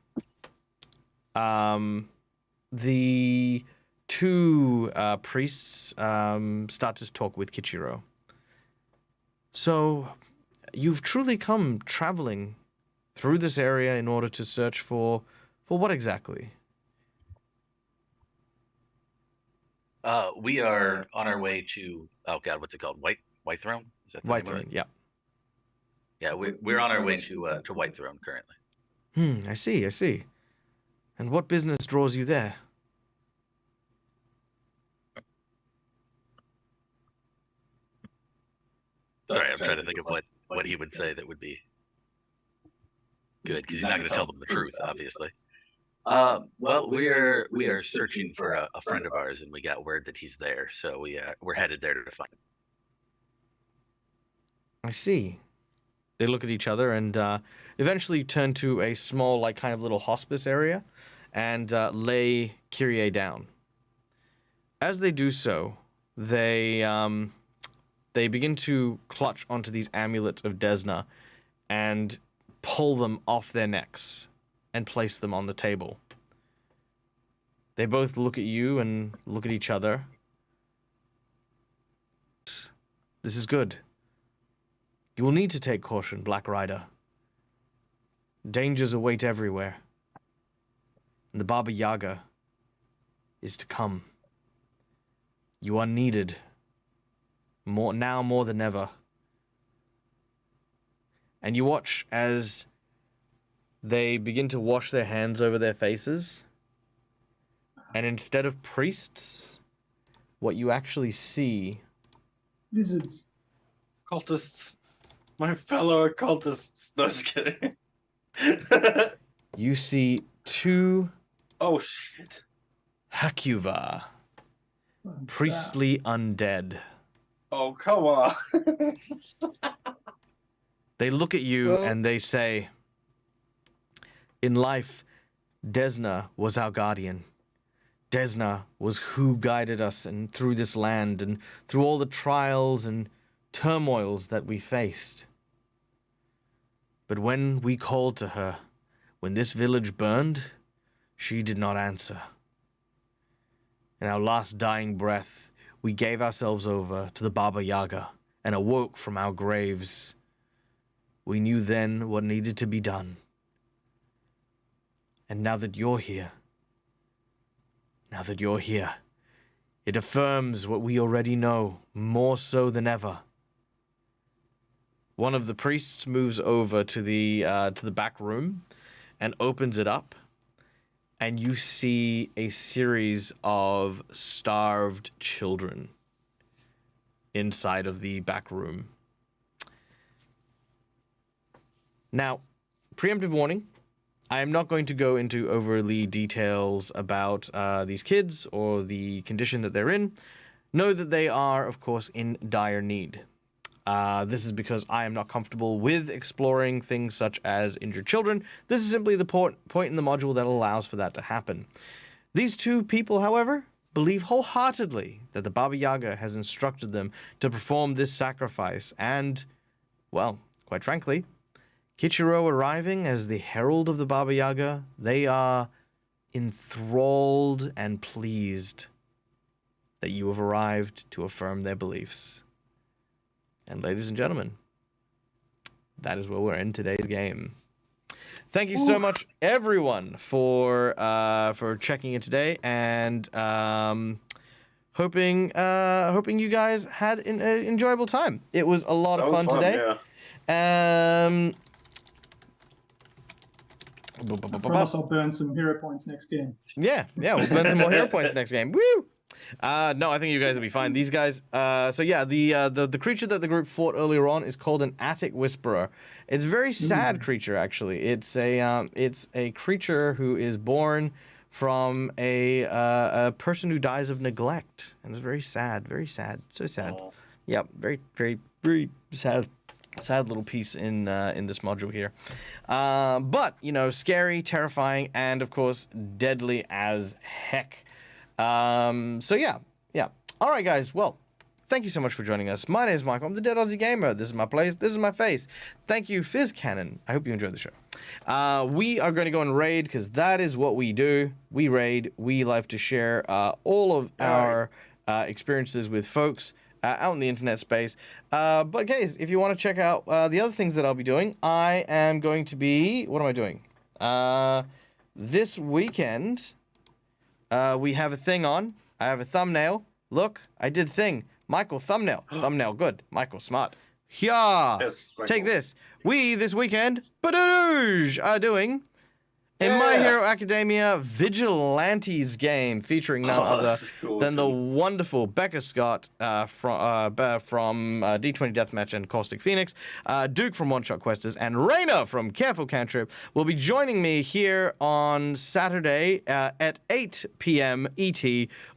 the two priests start to talk with Kichiro. So, you've truly come traveling through this area in order to search for what exactly? We are on our way to, oh god, what's it called? Whitethrone? Is that the name of Whitethrone, it? yeah. Yeah, we're on our way to Whitethrone currently. I see. And what business draws you there? Sorry, I'm trying to think of what he would say that would be good, because he's not going to tell them the truth, obviously. Well, we are searching for a friend of ours, and we got word that he's there, so we're headed there to find him. I see. They look at each other and eventually turn to a small, like, kind of little hospice area and lay Kyrie down. As they do so, they begin to clutch onto these amulets of Desna and pull them off their necks and place them on the table. They both look at you and look at each other. This is good. You will need to take caution, Black Rider. Dangers await everywhere. And the Baba Yaga is to come. You are needed. More than ever. And you watch as they begin to wash their hands over their faces. And instead of priests, what you actually see... Lizards. Cultists. My fellow occultists. No, just kidding. You see two Oh, shit. Hakuva, priestly undead. Oh, come on. They look at you Well- and they say, in life, Desna was our guardian. Desna was who guided us and through this land and through all the trials and turmoils that we faced. But when we called to her, when this village burned, she did not answer. In our last dying breath, we gave ourselves over to the Baba Yaga and awoke from our graves. We knew then what needed to be done. And now that you're here, it affirms what we already know, more so than ever. One of the priests moves over to the back room and opens it up, and you see a series of starved children inside of the back room. Now, preemptive warning, I am not going to go into overly details about these kids or the condition that they're in. Know that they are, of course, in dire need. This is because I am not comfortable with exploring things such as injured children. This is simply the point in the module that allows for that to happen. These two people, however, believe wholeheartedly that the Baba Yaga has instructed them to perform this sacrifice and, well, quite frankly, Kichiro arriving as the herald of the Baba Yaga, they are enthralled and pleased that you have arrived to affirm their beliefs. And ladies and gentlemen, that is where we're in today's game. Thank you so much, everyone, for checking in today, and hoping you guys had an enjoyable time. It was a lot of fun today. Yeah. I promise I'll burn some hero points next game. Yeah, we'll burn some more hero points next game. Woo! No, I think you guys will be fine. These guys, so yeah, the creature that the group fought earlier on is called an Attic Whisperer. It's a very sad creature, actually. It's a creature who is born from a person who dies of neglect, and it's very sad, so sad. Oh. Yeah, very, very, very sad little piece in this module here. But, scary, terrifying, and of course, deadly as heck. So yeah. All right, guys. Well, thank you so much for joining us. My name is Michael. I'm the Dead Aussie Gamer. This is my place. This is my face. Thank you, Fizz Cannon. I hope you enjoyed the show. We are going to go and raid because that is what we do. We raid. We like to share all of our experiences with folks out in the internet space. But guys, if you want to check out the other things that I'll be doing, I am going to be... What am I doing? This weekend... we have a thing on. I have a thumbnail. Look, I did thing. Michael, thumbnail. Thumbnail, good. Michael, smart. Yeah. Yes, Michael. Take this. We, this weekend, badoosh, are doing A My Yeah. Hero Academia Vigilantes game featuring none other this is cool. than the wonderful Becca Scott from D20 Deathmatch and Caustic Phoenix, Duke from One Shot Questers, and Raina from Careful Cantrip will be joining me here on Saturday at 8 p.m. ET,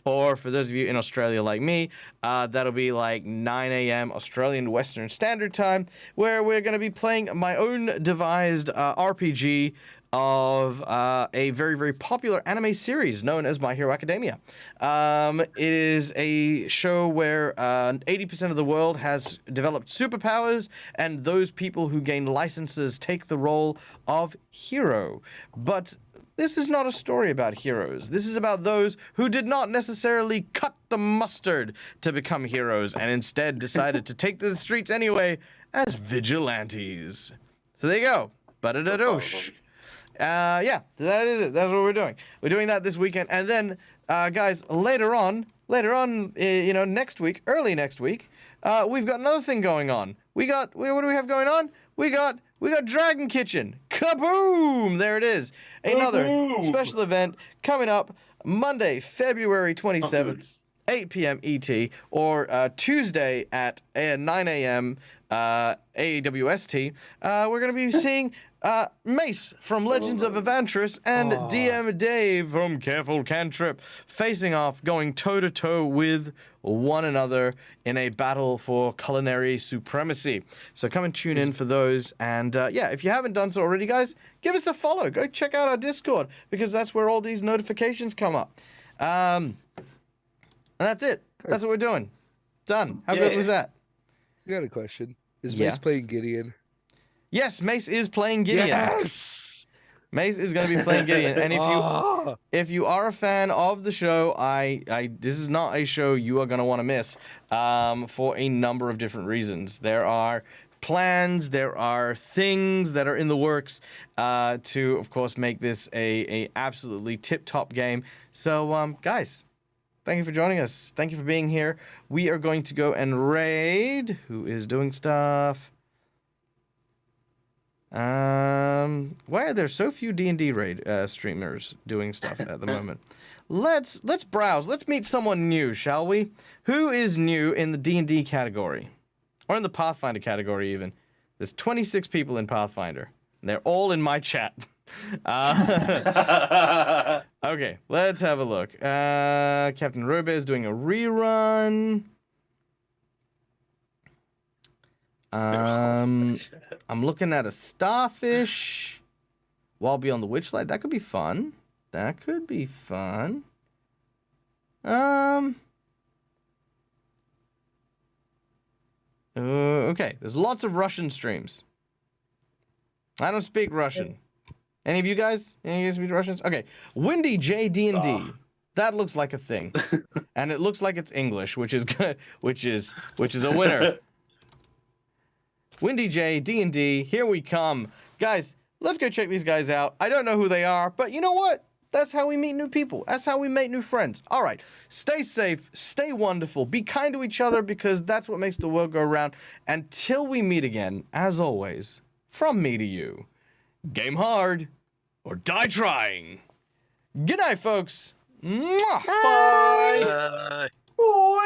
or for those of you in Australia like me, that'll be like 9 a.m. Australian Western Standard Time, where we're going to be playing my own devised RPG of a very, very popular anime series known as My Hero Academia. It is a show where 80% of the world has developed superpowers, and those people who gain licenses take the role of hero. But this is not a story about heroes. This is about those who did not necessarily cut the mustard to become heroes and instead decided to take to the streets anyway as vigilantes. So there you go. Ba-da-da-dosh. Yeah, that is it. That's what we're doing. We're doing that this weekend. And then, guys, later on, next week, early next week, we've got another thing going on. What do we have going on? We got Dragon Kitchen. Kaboom! There it is. Another Kaboom! special event coming up Monday, February 27th. 8 p.m. ET, or Tuesday at 9 a.m. AWST. We're going to be seeing Mace from Legends of Evantris and DM Dave from Careful Cantrip facing off, going toe-to-toe with one another in a battle for culinary supremacy. So come and tune in for those. And yeah, if you haven't done so already, guys, give us a follow. Go check out our Discord, because that's where all these notifications come up. And that's it. That's what we're doing. Done. How good was that? I got a question. Is Yeah. Mace playing Gideon? Yes, Mace is playing Gideon. Yes! Mace is going to be playing Gideon. And if you are a fan of the show, this is not a show you are going to want to miss for a number of different reasons. There are plans, there are things that are in the works to, of course, make this a absolutely tip-top game. So, guys, thank you for joining us. Thank you for being here. We are going to go and raid. Who is doing stuff? Why are there so few D&D raid streamers doing stuff at the moment? Let's browse. Let's meet someone new, shall we? Who is new in the D&D category? Or in the Pathfinder category, even. There's 26 people in Pathfinder. And they're all in my chat. Okay, let's have a look. Captain Robe is doing a rerun. I'm looking at a starfish. While beyond the witchlight. That could be fun. That could be fun. Okay, there's lots of Russian streams. I don't speak Russian. Any of you guys? Any of you guys speak Russians? Okay, Windy J D&D. That looks like a thing, and it looks like it's English, which is good, which is a winner. Windy J D&D, here we come, guys. Let's go check these guys out. I don't know who they are, but you know what? That's how we meet new people. That's how we make new friends. All right, stay safe, stay wonderful, be kind to each other, because that's what makes the world go around. Until we meet again, as always, from me to you, game hard or die trying. Good night, folks. Mwah. Bye. Uh, Boy.